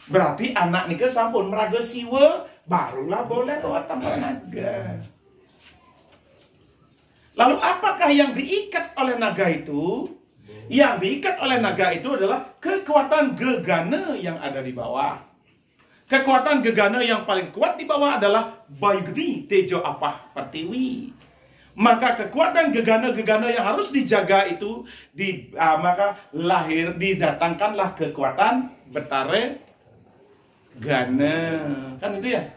Speaker 1: Berarti anak nih sampun meraga siwa, barulah boleh bawa tongkat naga. Lalu apakah yang diikat oleh naga itu? Yang diikat oleh naga itu adalah kekuatan gegana yang ada di bawah. Kekuatan gegana yang paling kuat di bawah adalah Bayu Gede Tejo Apah Pertiwi. Maka kekuatan gegana-gegana yang harus dijaga itu maka didatangkanlah kekuatan Betare Gana. Kan itu ya.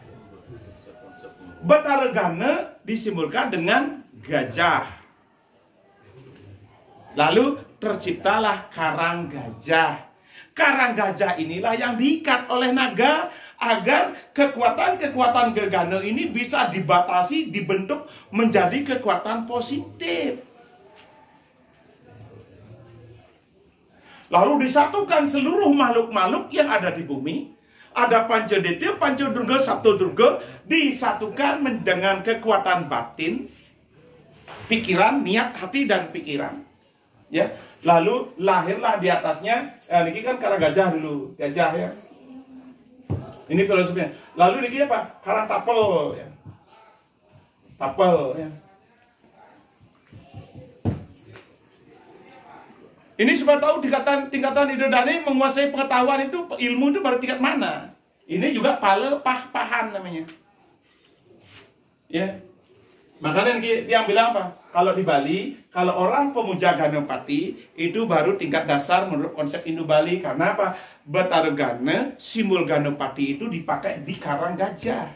Speaker 1: Betare Gana disimbolkan dengan gajah. Lalu terciptalah karang gajah. Karang gajah inilah yang diikat oleh naga agar kekuatan-kekuatan gegana ini bisa dibatasi, dibentuk menjadi kekuatan positif. Lalu disatukan seluruh makhluk-makhluk yang ada di bumi. Ada Pancaditya, Pancadurga, Saptodurga disatukan dengan kekuatan batin, pikiran, niat, hati, dan pikiran. Ya, lalu lahirlah di atasnya. Ini kan karang gajah dulu, gajah ya. Ini filosofinya. Lalu ini apa? Karang tapel ya. Tapel ya. Ini supaya tahu tingkatan Idodane menguasai pengetahuan itu, ilmu itu baru tingkat mana. Ini juga pahan namanya. Ya. Makanya yang bilang apa? Kalau di Bali, kalau orang pemuja Ganopati itu baru tingkat dasar menurut konsep Indo-Bali. Karena apa? Betare Gana, simbol Ganopati itu dipakai di karang gajah.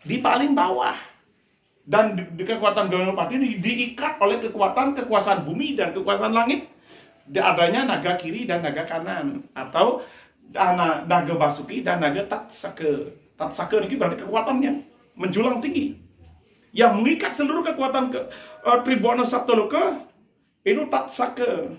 Speaker 1: Di paling bawah. Dan di kekuatan Ganopati ini diikat oleh kekuasaan bumi dan kekuasaan langit. Adanya naga kiri dan naga kanan, atau naga Basuki dan naga Tatsaka. Tatsaka ini berarti kekuatannya menjulang tinggi, yang mengikat seluruh kekuatan Tribhuwana Saptaloka itu Tatsaka.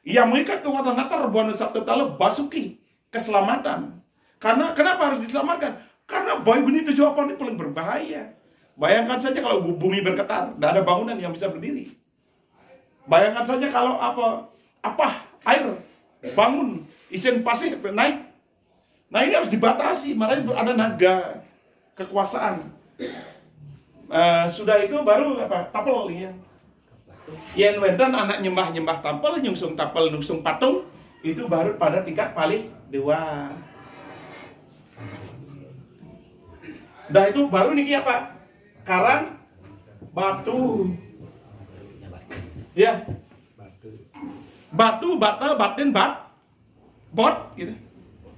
Speaker 1: Yang mengikat kekuatan Natar Buana Saptatala Basuki, keselamatan. Karena kenapa harus diselamatkan? Karena bayi benih Tujuh Apa ini paling berbahaya. Bayangkan saja kalau bumi bergetar, tidak ada bangunan yang bisa berdiri. Bayangkan saja kalau air bangun, isin pasir naik. Nah ini harus dibatasi, makanya ada naga kekuasaan. Sudah itu baru tapel ya. Yen wenten anak nyembah tapel, nyungsung tapel, nyungsung patung, itu baru pada tingkat paling 2. Udah itu baru niki apa? Karang batu. Ya. Batu, bata, batin, bot gitu.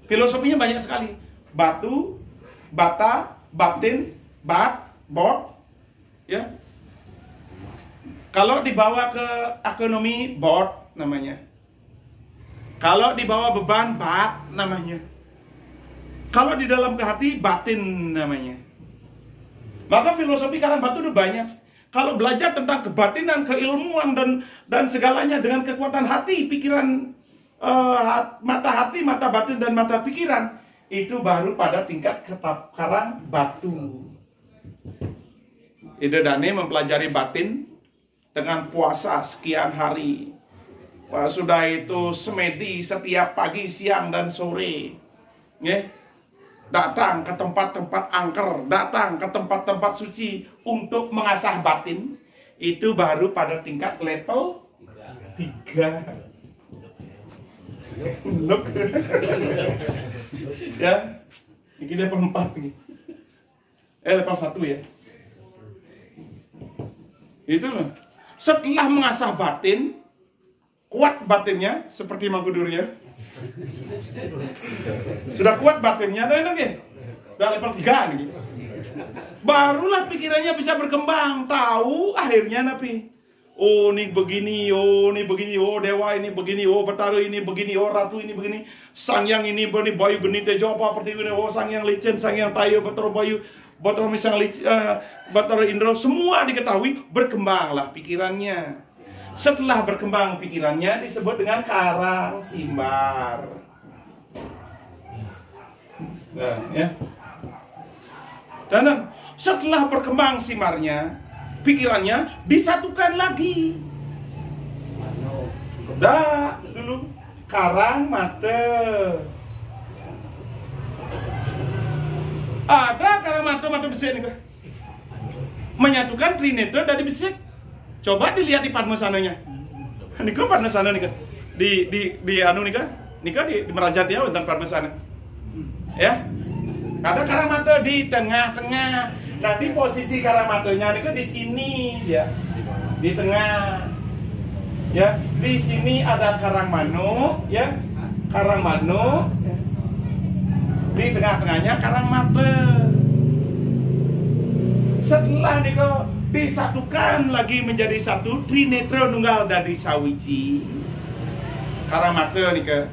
Speaker 1: Filosofinya banyak sekali. Batu, bata, batin, bot, ya. Kalau dibawa ke ekonomi, board namanya. Kalau dibawa beban, bat namanya. Kalau di dalam ke hati, batin namanya. Maka filosofi karang batu itu banyak. Kalau belajar tentang kebatinan, keilmuan, dan segalanya dengan kekuatan hati, pikiran, mata hati, mata batin, dan mata pikiran, itu baru pada tingkat karang batu. Ide Dane mempelajari batin dengan puasa sekian hari. Sudah itu semedi setiap pagi, siang, dan sore. Datang ke tempat-tempat angker, datang ke tempat-tempat suci untuk mengasah batin. Itu baru pada tingkat level 3. Ya, ini level 4 nih. Level 1 ya. Itu loh. Setelah mengasah batin, kuat batinnya seperti Mangkudurnya. Sudah kuat batinnya, ada enak ya? Udah level 3 nih. Barulah pikirannya bisa berkembang, tahu akhirnya Nabi. Oh ini begini, oh ini begini, oh dewa ini begini, oh Betara ini begini, oh ratu ini begini, Sangyang ini begini, Bayu Geni Tejo apa seperti ini, oh Sangyang Licin, Sangyang Tayo, Betara Bayu, Betara Misang Betara Indra, semua diketahui, berkembanglah pikirannya. Setelah berkembang pikirannya disebut dengan karang simbar. Nah, ya. Dan setelah berkembang simarnya, pikirannya disatukan lagi. Dah dulu karang mata. Ada karang mata besar nih, menyatukan trinetra dari besar. Coba dilihat di Padmasananya. Nika Padmasana nika. Di anu nika di Merajat dia tentang Padmasana. Ya. Ada karamata di tengah-tengah. Nah, di posisi karamatanya nika di sini ya. Di tengah. Ya, di sini ada Karangmano, ya. Karangmano. Di tengah-tengahnya Karangmata. Setelah nika disatukan lagi menjadi satu trinetra nunggal dari sawiji Karamata nika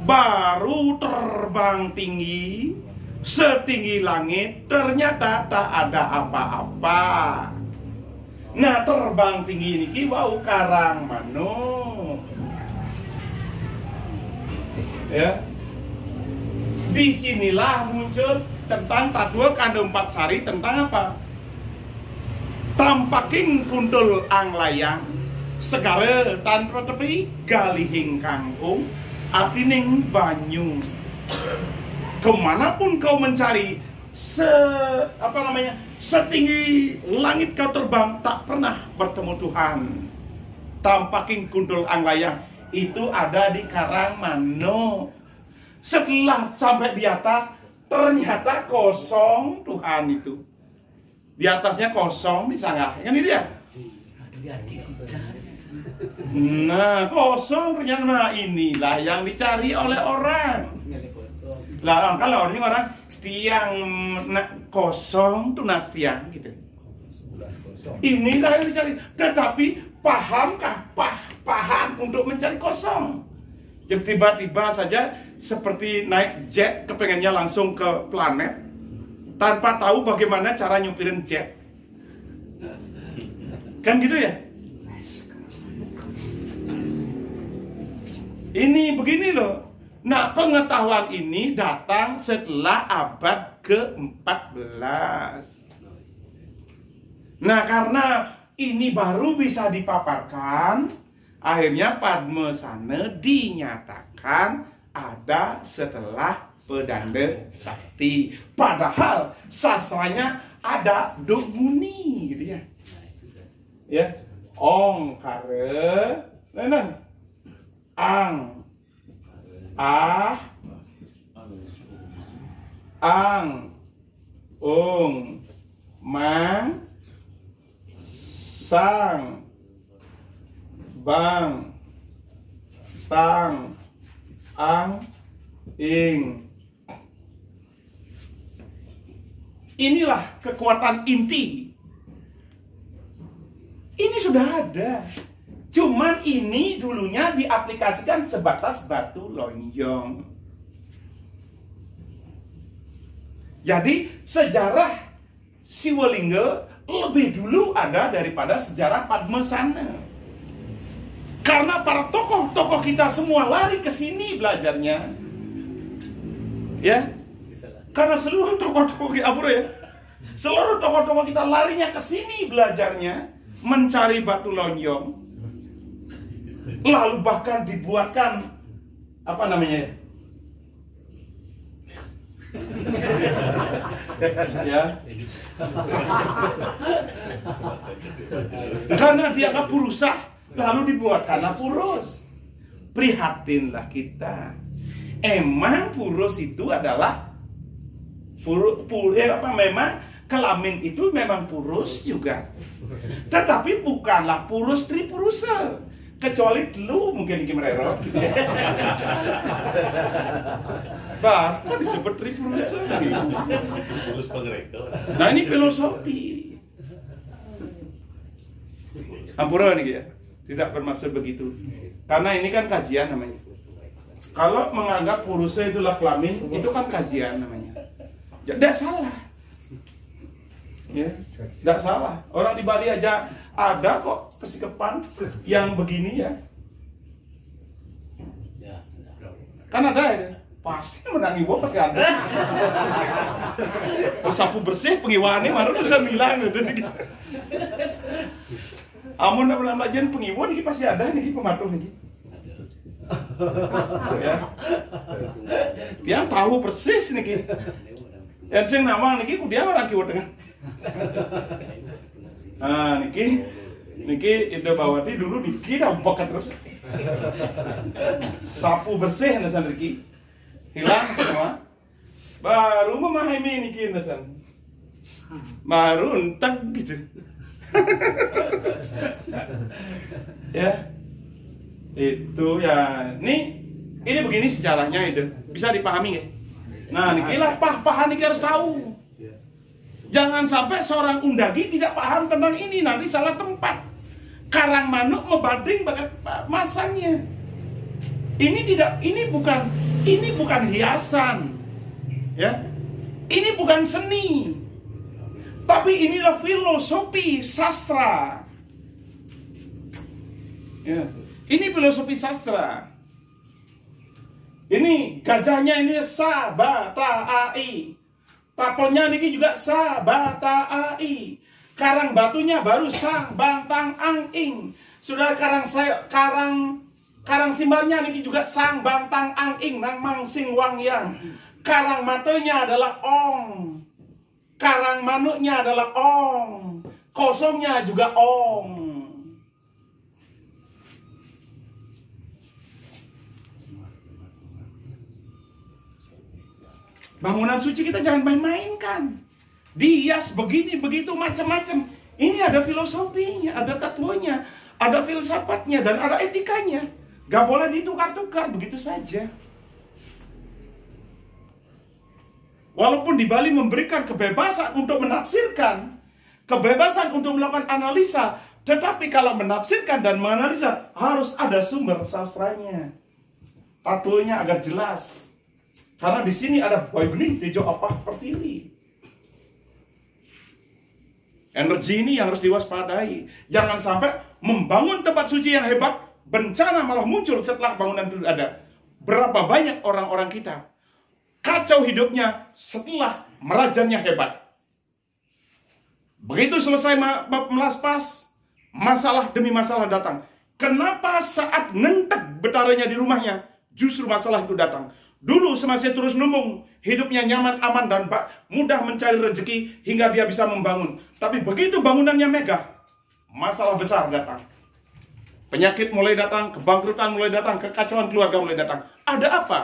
Speaker 1: baru terbang tinggi setinggi langit, ternyata tak ada apa-apa. Nah terbang tinggi niki wau Karangmano ya. Disinilah muncul tentang Tatua Kanda 4 Sari tentang apa? Tampaking kuntul anglayang segara tanpa tepi galihing kangkung atining banyu. Kemanapun kau mencari setinggi langit kau terbang tak pernah bertemu Tuhan. Tampaking kuntul anglayang itu ada di Karangmano. Setelah sampai di atas ternyata kosong Tuhan itu. Di atasnya kosong, bisa nggak? Kan ini dia. Nah, kosong ternyata. Nah, inilah yang dicari oleh orang. Lah, kalau orang tiang kosong tunas tiang gitu. Inilah yang dicari. Tetapi pahamkah? Paham untuk mencari kosong. Yang tiba-tiba saja seperti naik jet, kepengennya langsung ke planet, tanpa tahu bagaimana cara nyupirin jet. Kan gitu ya? Ini begini loh. Nah, pengetahuan ini datang setelah abad ke-14. Nah, karena ini baru bisa dipaparkan, akhirnya Padmasana dinyatakan ada setelah Pedanda Sakti. Padahal sastranya ada Duk Muni gitu ya. Ya, Ong kare, nenang, ang, ah, ang, ung, mang, sang, bang, tang, ang, ing. Inilah kekuatan inti. Ini sudah ada. Cuman ini dulunya diaplikasikan sebatas batu lonjong. Jadi sejarah Siwalingga lebih dulu ada daripada sejarah Padmasana. Karena para tokoh-tokoh kita semua lari ke sini belajarnya. Ya. Karena seluruh tokoh-tokoh kita, seluruh tokoh-tokoh kita larinya ke sini belajarnya, mencari batu lonjong. Lalu bahkan dibuatkan apa namanya? Ya. Karena dianggap purusah, lalu dibuatkan purus. Prihatinlah kita. Emang purus itu adalah memang kelamin itu memang purus juga. Tetapi bukanlah purus tripurusa. Kecuali lu mungkin Kimrero. Bah, disebut tripurusa. Nah, ini filosofi. Ampura nih ya. Tidak bermaksud begitu. Karena ini kan kajian namanya. Kalau menganggap purusa itulah kelamin, itu kan kajian namanya. Tidak salah. Ya, tidak salah. Orang di Bali aja ada kok kesikepan yang begini ya. Kan ada ya. Pasti menang ibu pasti ada. Sapu bersih pengiwane baru bisa bilang gitu. Amun nak bilang bagian pengiwan ini pasti ada nih pematuh nih. Ya. Dia tahu persis nih. Yang sing nama nih dia orang kiwa tengah. Nah, Niki itu bawati dulu Niki dampak terus. Sapu bersih nasan Niki. Hilang semua. Baru memahami Niki nasan. Baru entek gitu. Ya. Itu ya. Ini begini sejarahnya itu. Bisa dipahami ya? Nah, nikilah pahan Niki harus tahu. Jangan sampai seorang undagi tidak paham tentang ini, nanti salah tempat. Karang manuk membanding masangnya. Ini bukan hiasan. Ya. Ini bukan seni. Tapi inilah filosofi sastra. Ya. Ini filosofi sastra. Ini gajahnya ini Sabatai. Tapelnya niki juga Sabatai. Karang batunya baru Sang Bantang Anging. Sudah karang simbalnya niki juga Sang Bantang Anging nang Mangsing Wangyang. Karang matanya adalah Ong. Karang manuknya adalah Ong. Kosongnya juga Ong. Bangunan suci kita jangan main-mainkan. Dihias begini, begitu, macam-macam. Ini ada filosofinya, ada tatuanya, ada filsafatnya, dan ada etikanya. Gak boleh ditukar-tukar begitu saja. Walaupun di Bali memberikan kebebasan untuk menafsirkan, kebebasan untuk melakukan analisa. Tetapi kalau menafsirkan dan menganalisa, harus ada sumber sastranya. Patunya agar jelas. Karena di sini ada boy benih, tejo apa pertiwi. Energi ini yang harus diwaspadai. Jangan sampai membangun tempat suci yang hebat, bencana malah muncul setelah bangunan itu ada. Berapa banyak orang-orang kita kacau hidupnya setelah merajannya hebat. Begitu selesai melaspas, masalah demi masalah datang. Kenapa saat nentek betaranya di rumahnya, justru masalah itu datang? Dulu semasa terus numbung, hidupnya nyaman, aman, dan mudah mencari rezeki hingga dia bisa membangun. Tapi begitu bangunannya megah, masalah besar datang. Penyakit mulai datang, kebangkrutan mulai datang, kekacauan keluarga mulai datang. Ada apa?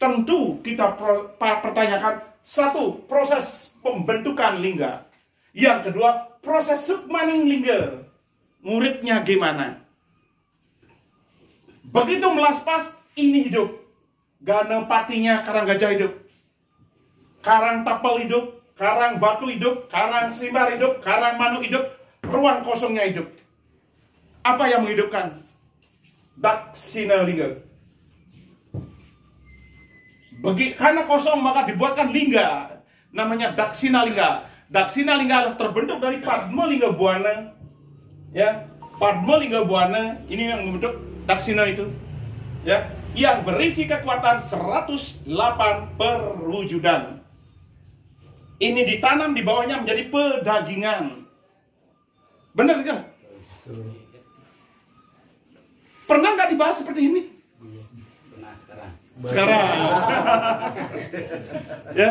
Speaker 1: Tentu kita pertanyakan, satu, proses pembentukan lingga. Yang kedua, proses submaning lingga. Muridnya gimana? Begitu melaspas, ini hidup. Gana patinya karang gajah hidup. Karang tapel hidup. Karang batu hidup. Karang simbar hidup. Karang manu hidup. Ruang kosongnya hidup. Apa yang menghidupkan? Daksina lingga. Karena kosong maka dibuatkan lingga. Namanya Daksina lingga. Daksina lingga terbentuk dari Padma lingga buana. Ya, Padma lingga buana ini yang membentuk Daksina itu. Ya, yang berisi kekuatan 108 perwujudan. Ini ditanam di bawahnya menjadi pedagingan. Benar kan? Pernah nggak dibahas seperti ini?
Speaker 2: Pernah sekarang.
Speaker 1: Sekarang. Ya.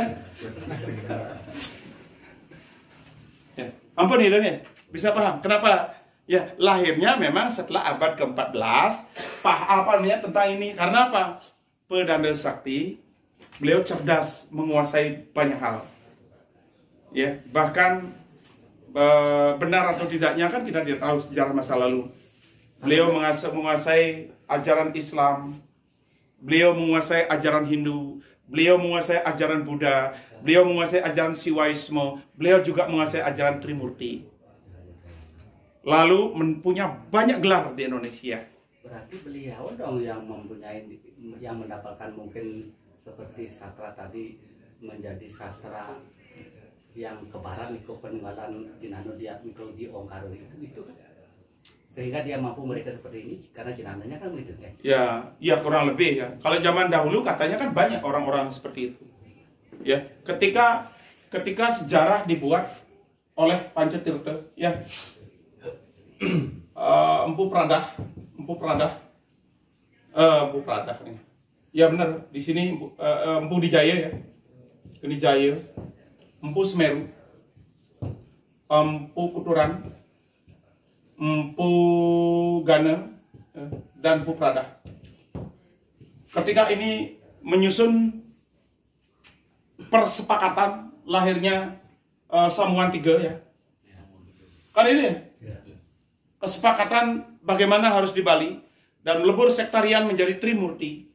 Speaker 1: Ya. Ampun ya, ya. Bisa paham kenapa? Ya, lahirnya memang setelah abad ke-14. Apa namanya tentang ini? Karena apa? Pedanda Sakti, beliau cerdas menguasai banyak hal. Ya, bahkan benar atau tidaknya kan kita tidak tahu sejarah masa lalu. Beliau menguasai ajaran Islam, beliau menguasai ajaran Hindu, beliau menguasai ajaran Buddha, beliau menguasai ajaran Siwaismo, beliau juga menguasai ajaran Trimurti. Lalu mempunyai banyak gelar di Indonesia.
Speaker 2: Berarti beliau dong yang mempunyai, yang mendapatkan mungkin seperti sastra tadi menjadi sastra yang kebaran ikut peninggalan Jinano dia mikro di Ongkaro itu kan. Sehingga dia mampu mereka seperti ini karena jenazahnya kan begitu kan?
Speaker 1: Ya kurang lebih ya. Kalau zaman dahulu katanya kan banyak orang-orang seperti itu. Ya, ketika sejarah dibuat oleh Pancetirta, ya, Empu Pradah nih. Ya benar, di sini Empu Dijaya ya, Kenijaya, Empu Semeru, Empu Puturan, Empu Gana, dan Empu Pradah. Ketika ini menyusun persepakatan lahirnya Sambungan Tiga ya. Kan ini ya? Kesepakatan bagaimana harus di Bali dan melebur sektarian menjadi Trimurti.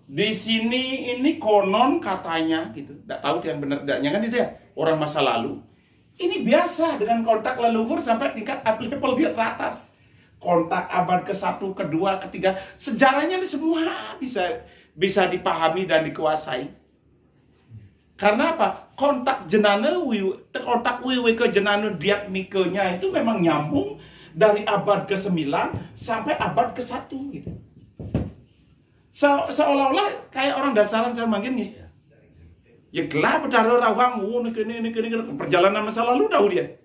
Speaker 1: Di sini ini konon katanya gitu, tidak tahu yang benar tidaknya kan itu ya, orang masa lalu. Ini biasa dengan kontak leluhur sampai tingkat level di atas. Kontak abad ke-1, ke-2, ke-3. Sejarahnya ini semua bisa dipahami dan dikuasai. Karena apa? Kontak kontak wiwi ke jenana diatmikanya itu memang nyambung dari abad ke-9 sampai abad ke-1 gitu. Seolah-olah kayak orang dasaran saya makin nih. Ya gelap berdarah rawang, ini perjalanan masa lalu tahu dia.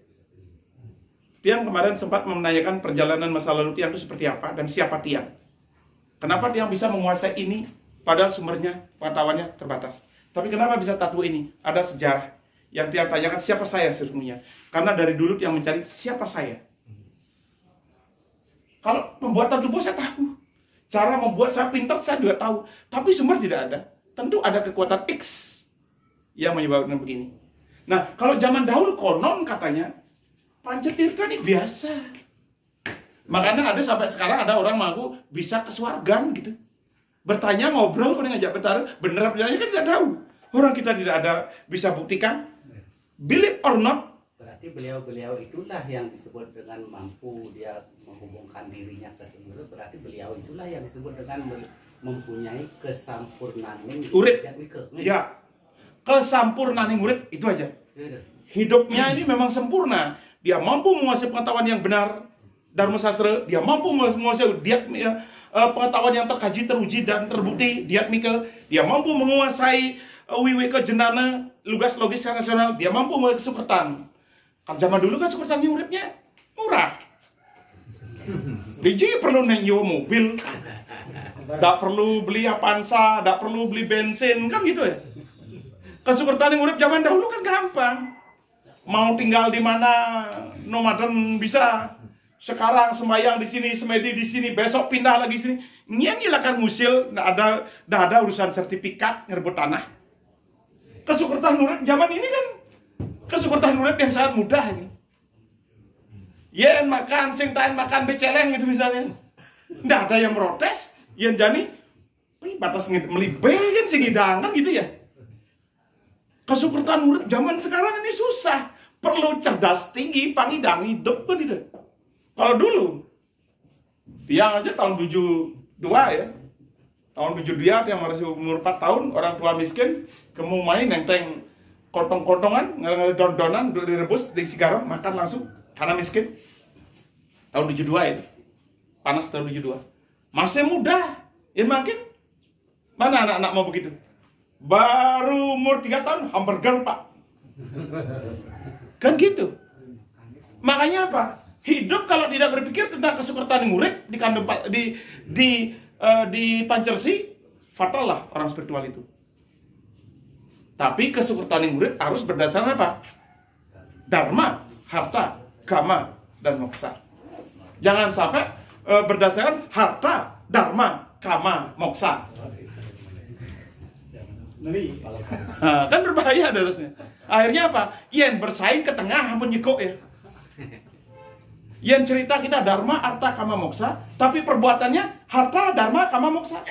Speaker 1: Tiang kemarin sempat menanyakan perjalanan masa lalu Tiang itu seperti apa dan siapa Tiang. Kenapa Tiang bisa menguasai ini padahal sumbernya, pengetahuannya terbatas. Tapi kenapa bisa tahu ini? Ada sejarah yang Tiang tanyakan siapa saya sesungguhnya. Karena dari dulu Tiang mencari siapa saya. Kalau pembuatan tubuh saya tahu. Cara membuat saya pintar saya juga tahu. Tapi sumber tidak ada. Tentu ada kekuatan X yang menyebabkan begini. Nah, kalau zaman dahulu konon katanya Pancetirta ini biasa. Makanya ada sampai sekarang ada orang mengaku bisa ke Swargan gitu. Bertanya, ngobrol, kemudian ngajak bertaruh, bener apa tidaknya kan tidak tahu. Orang kita tidak ada bisa buktikan. Believe or not,
Speaker 2: berarti beliau-beliau itulah yang disebut dengan mampu dia menghubungkan dirinya ke Sumber. Berarti beliau itulah yang disebut dengan mempunyai kesampurnaan
Speaker 1: urip. Ya, kesampurnaan urip itu aja. Hidupnya ini memang sempurna. Dia mampu menguasai pengetahuan yang benar, Dharma Sastra. Dia mampu menguasai pengetahuan yang terkaji, teruji dan terbukti, diatmika. Dia mampu menguasai wiwika jendana, lugas logis nasional. Dia mampu menguasai sukertan. Kan zaman dulu kan sukertan yang uripnya murah. Biji perlu nyewa mobil, tidak perlu beli Avanza, tidak perlu beli bensin, kan gitu ya. Kesukertan yang urip zaman dahulu kan gampang. Mau tinggal di mana, nomaden bisa. Sekarang sembahyang di sini, semedi di sini, besok pindah lagi sini. Nyen kan ngusil, tidak ada urusan sertifikat ngerebut tanah. Kesukertan urip zaman ini kan kesukertan urip yang sangat mudah ini. Yen makan, sing tain makan beceleng gitu misalnya. Nggak ada yang protes. Yen jani, batas melibehin sing hidang kan gitu ya. Kesukertan urip zaman sekarang ini susah. Perlu cerdas tinggi, pangidang hidup kan gitu. Kalau dulu, tiang aja tahun 72 ya. Tahun 72 yang masih umur 4 tahun, orang tua miskin, kemu main nenteng kontong-kontongan, ngedon-donan, direbus, diisi garam, makan langsung. Karena miskin. Tahun 72 ya. Panas tahun 72. Masih muda. Ya makin. Mana anak-anak mau begitu? Baru umur 3 tahun, hamburger pak. Kan gitu. Makanya apa? Hidup kalau tidak berpikir tentang kesukertan yang urip di Pancersi, fatal lah orang spiritual itu. Tapi kesukertan yang urip harus berdasarkan apa? Dharma, harta, kama, dan moksa. Jangan sampai berdasarkan harta, dharma, kama, moksa. Kan berbahaya harusnya. Akhirnya apa? Yen bersaing ke tengah menyekok ya. Yen cerita kita dharma, harta, kama, moksa, tapi perbuatannya harta, dharma, kama, moksa.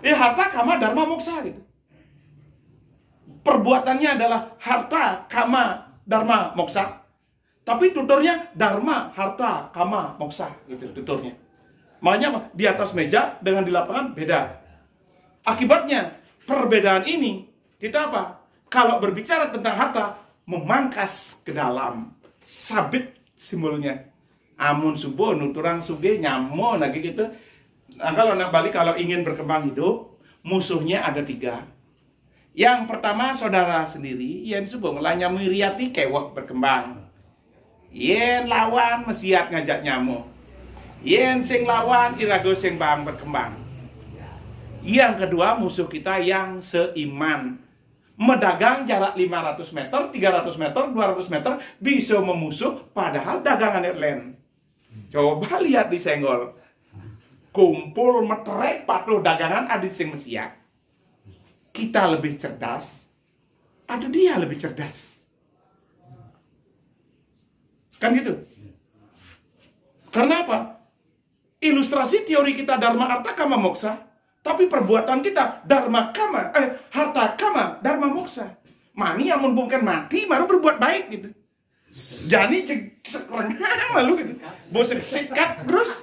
Speaker 1: Harta, kama, dharma, moksa gitu. Perbuatannya adalah harta, kama, dharma, moksa. Tapi tuturnya dharma, harta, kama, moksa gitu tuturnya. Makanya apa? Di atas meja dengan di lapangan beda. Akibatnya perbedaan ini kita apa? Kalau berbicara tentang harta, memangkas ke dalam. Sabit simbolnya. Amun subuh, nuturang suge, nyamo, lagi gitu. Nah, kalau nak balik, kalau ingin berkembang hidup, musuhnya ada 3. Yang pertama saudara sendiri, yang subuh ngelanya miriati kewak berkembang. Yen lawan mesiat ngajak nyamuk. Yen sing lawan irago sing bang berkembang. Yang kedua musuh kita yang seiman. Medagang jarak 500 meter, 300 meter, 200 meter bisa memusuh padahal dagangan lain. Coba lihat di Senggol. Kumpul meterek patuh dagangan ada sing mesiat. Kita lebih cerdas. Ada dia lebih cerdas. Kan gitu. Karena apa? Ilustrasi teori kita dharma, arta, kama, moksa. Tapi perbuatan kita dharma, kama, harta, kama, dharma, moksa. Mani yang bukan mati baru berbuat baik gitu. Jadi sekarang malu gitu. Bosek sikat terus.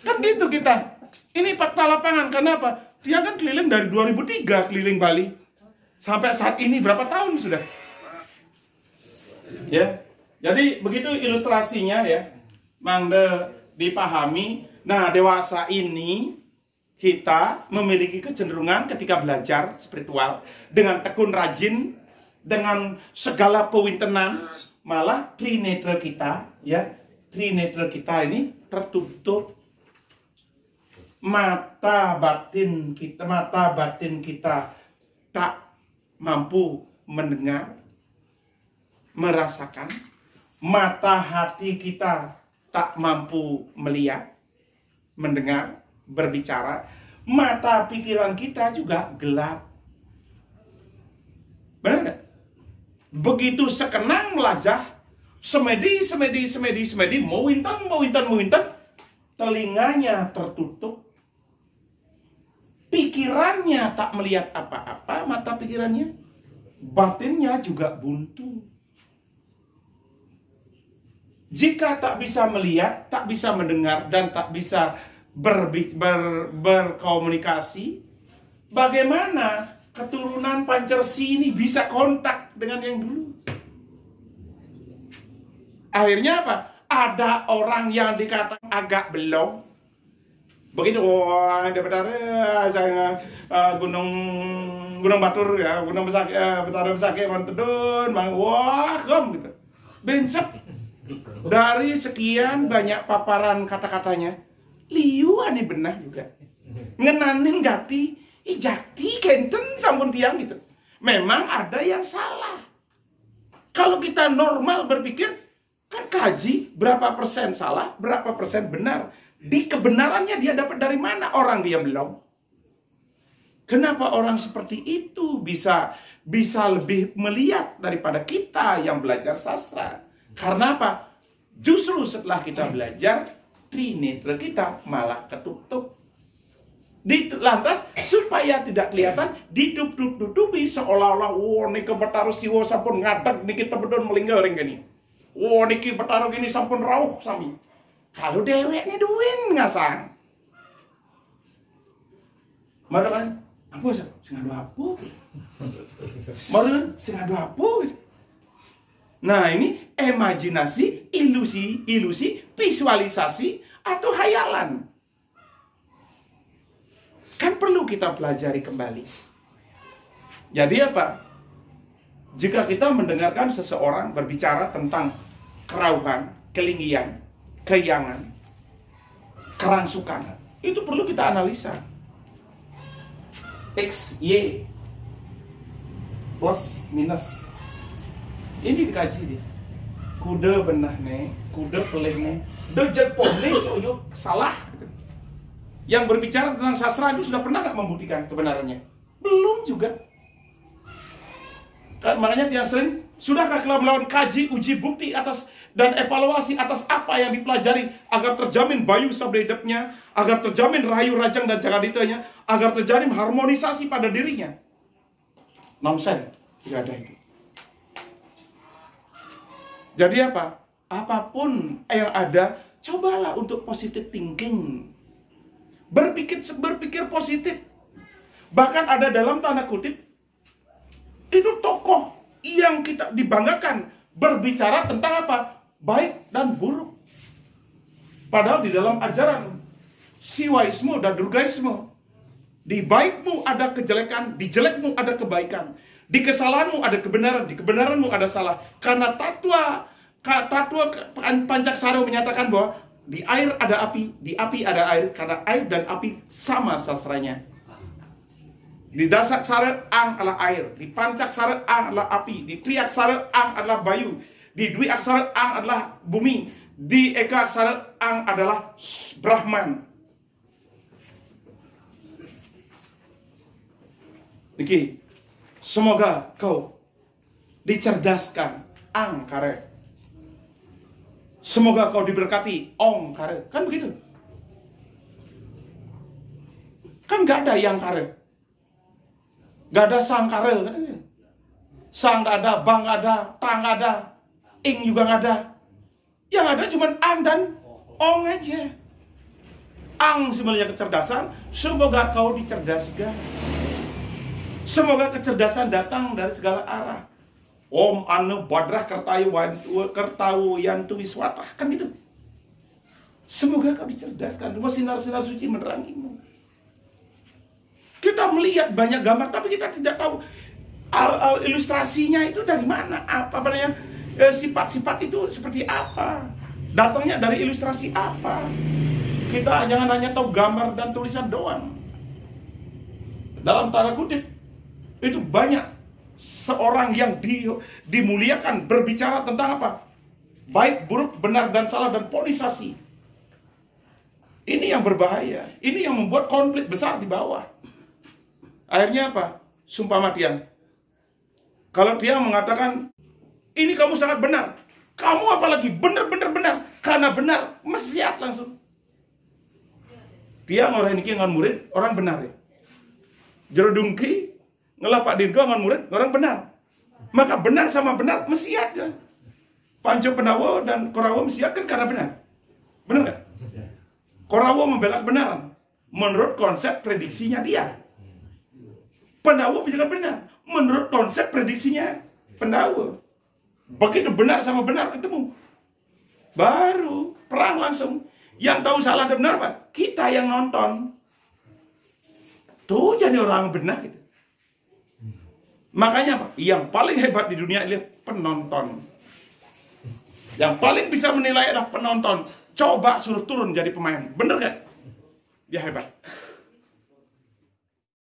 Speaker 1: Kan gitu kita. Ini fakta lapangan. Kenapa? Dia kan keliling dari 2003 keliling Bali. Sampai saat ini berapa tahun sudah? Ya. Jadi begitu ilustrasinya ya, mangde dipahami. Nah, dewasa ini kita memiliki kecenderungan ketika belajar spiritual dengan tekun rajin, dengan segala pewintenan, malah trinetra kita ya, trinetra kita ini tertutup. Mata batin kita tak mampu mendengar, merasakan. Mata hati kita tak mampu melihat, mendengar, berbicara. Mata pikiran kita juga gelap. Benar nggak? Begitu sekenang melajah, semedi, mau intan, telinganya tertutup, pikirannya tak melihat apa-apa, mata pikirannya. batinnya juga buntu. Jika tak bisa melihat, tak bisa mendengar, dan tak bisa berkomunikasi, bagaimana keturunan Pancersi ini bisa kontak dengan yang dulu? Akhirnya apa? Ada orang yang dikatakan agak belum. Begitu ada betara saya gunung Batur ya, gunung betara besake Montedun, wah kom gitu. Bencep dari sekian banyak paparan kata-katanya, liu ane benah juga. Ngenanin jati, jati kenten sampun tiang gitu. Memang ada yang salah. Kalau kita normal berpikir, kan kaji berapa persen salah, berapa persen benar. Di kebenarannya dia dapat dari mana? Orang dia belum. Kenapa orang seperti itu bisa lebih melihat daripada kita yang belajar sastra? Karena apa? Justru setelah kita belajar, trinetra kita malah ketutup. Lantas supaya tidak kelihatan, ditutup-tutupi seolah-olah niki Betara siwa sampun ngadeg niki tebedon melinggaring gini. Niki Betara gini sampun rauh sami. Kalau deweknya duwin ngasang. Mara kan, apa sih? Sing adu apa? Mara sing adu apa? Nah, ini imajinasi, ilusi, visualisasi atau hayalan. Kan perlu kita pelajari kembali. Jadi apa? Jika kita mendengarkan seseorang berbicara tentang kerauhan, kelinggian, keyangan, kerangsukan, itu perlu kita analisa. X, Y, plus, minus. Ini dikaji dia. Kuda benah nih, kuda pelih nih. Dejat pohon soyuk salah. Yang berbicara tentang sastra itu sudah pernah nggak membuktikan kebenarannya? Belum juga. Makanya yang sering, sudahkah kalian melawan kaji, uji bukti atas dan evaluasi atas apa yang dipelajari agar terjamin bayu sabda hidupnya, agar terjamin rahayu rajang dan jagaditanya, agar terjamin harmonisasi pada dirinya? Nonsen, tidak ada itu. Jadi apa? Apapun yang ada, cobalah untuk positive thinking. Berpikir positif. Bahkan ada dalam tanda kutip, itu tokoh yang kita dibanggakan berbicara tentang apa? Baik dan buruk. Padahal di dalam ajaran Siwaisme dan Durgaisme, di baikmu ada kejelekan, di jelekmu ada kebaikan, di kesalahanmu ada kebenaran, di kebenaranmu ada salah. Karena tatwa Pancaksara menyatakan bahwa di air ada api, di api ada air, karena air dan api sama sastranya. Di dasak sare ang adalah air, di pancak sare ang adalah api, di triak sare ang adalah bayu, di dwi aksara ang adalah bumi, di eka aksara ang adalah Brahman. Niki, semoga kau dicerdaskan ang kare. Semoga kau diberkati ong kare. Kan begitu? Kan gak ada yang kare. Gak ada sang kare. Sang gak ada, bang gak ada, tang gak ada, ing juga gak ada. Yang ada cuma ang dan ong aja. Ang sebenarnya kecerdasan. Semoga kau dicerdaskan. Semoga kecerdasan datang dari segala arah. Om anu badrah kertawu yantu wiswatah. Kan gitu. Semoga kau dicerdaskan. Cuma sinar-sinar suci menerangimu. Kita melihat banyak gambar, tapi kita tidak tahu ilustrasinya itu dari mana. Apa namanya? Sifat-sifat itu seperti apa. Datangnya dari ilustrasi apa. Kita jangan hanya tahu gambar dan tulisan doang. Dalam tanda kutip, itu banyak seorang yang dimuliakan berbicara tentang apa? Baik, buruk, benar, dan salah, dan polisasi. Ini yang berbahaya. Ini yang membuat konflik besar di bawah. Akhirnya apa? Sumpah matian. Kalau dia mengatakan, ini kamu sangat benar. Kamu apalagi benar. Karena benar, mesiat langsung. Dia orang ini ngan murid, orang benar ya. Jerodungki, ngelap Pak Dirgo ngan murid, orang benar. Maka benar sama benar mesti ada. Panco Pendawa dan Korawo mesti ada kan karena benar. Benar nggak? Korawo membela kebenaran menurut konsep prediksinya dia. Pendawa juga benar menurut konsep prediksinya Pendawa. Begitu benar sama benar ketemu, baru perang langsung. Yang tahu salah dan benar Pak, kita yang nonton. Tuh jadi orang benar gitu. Makanya Pak, yang paling hebat di dunia ini penonton. Yang paling bisa menilai adalah penonton. Coba suruh turun jadi pemain. Bener gak? Dia hebat.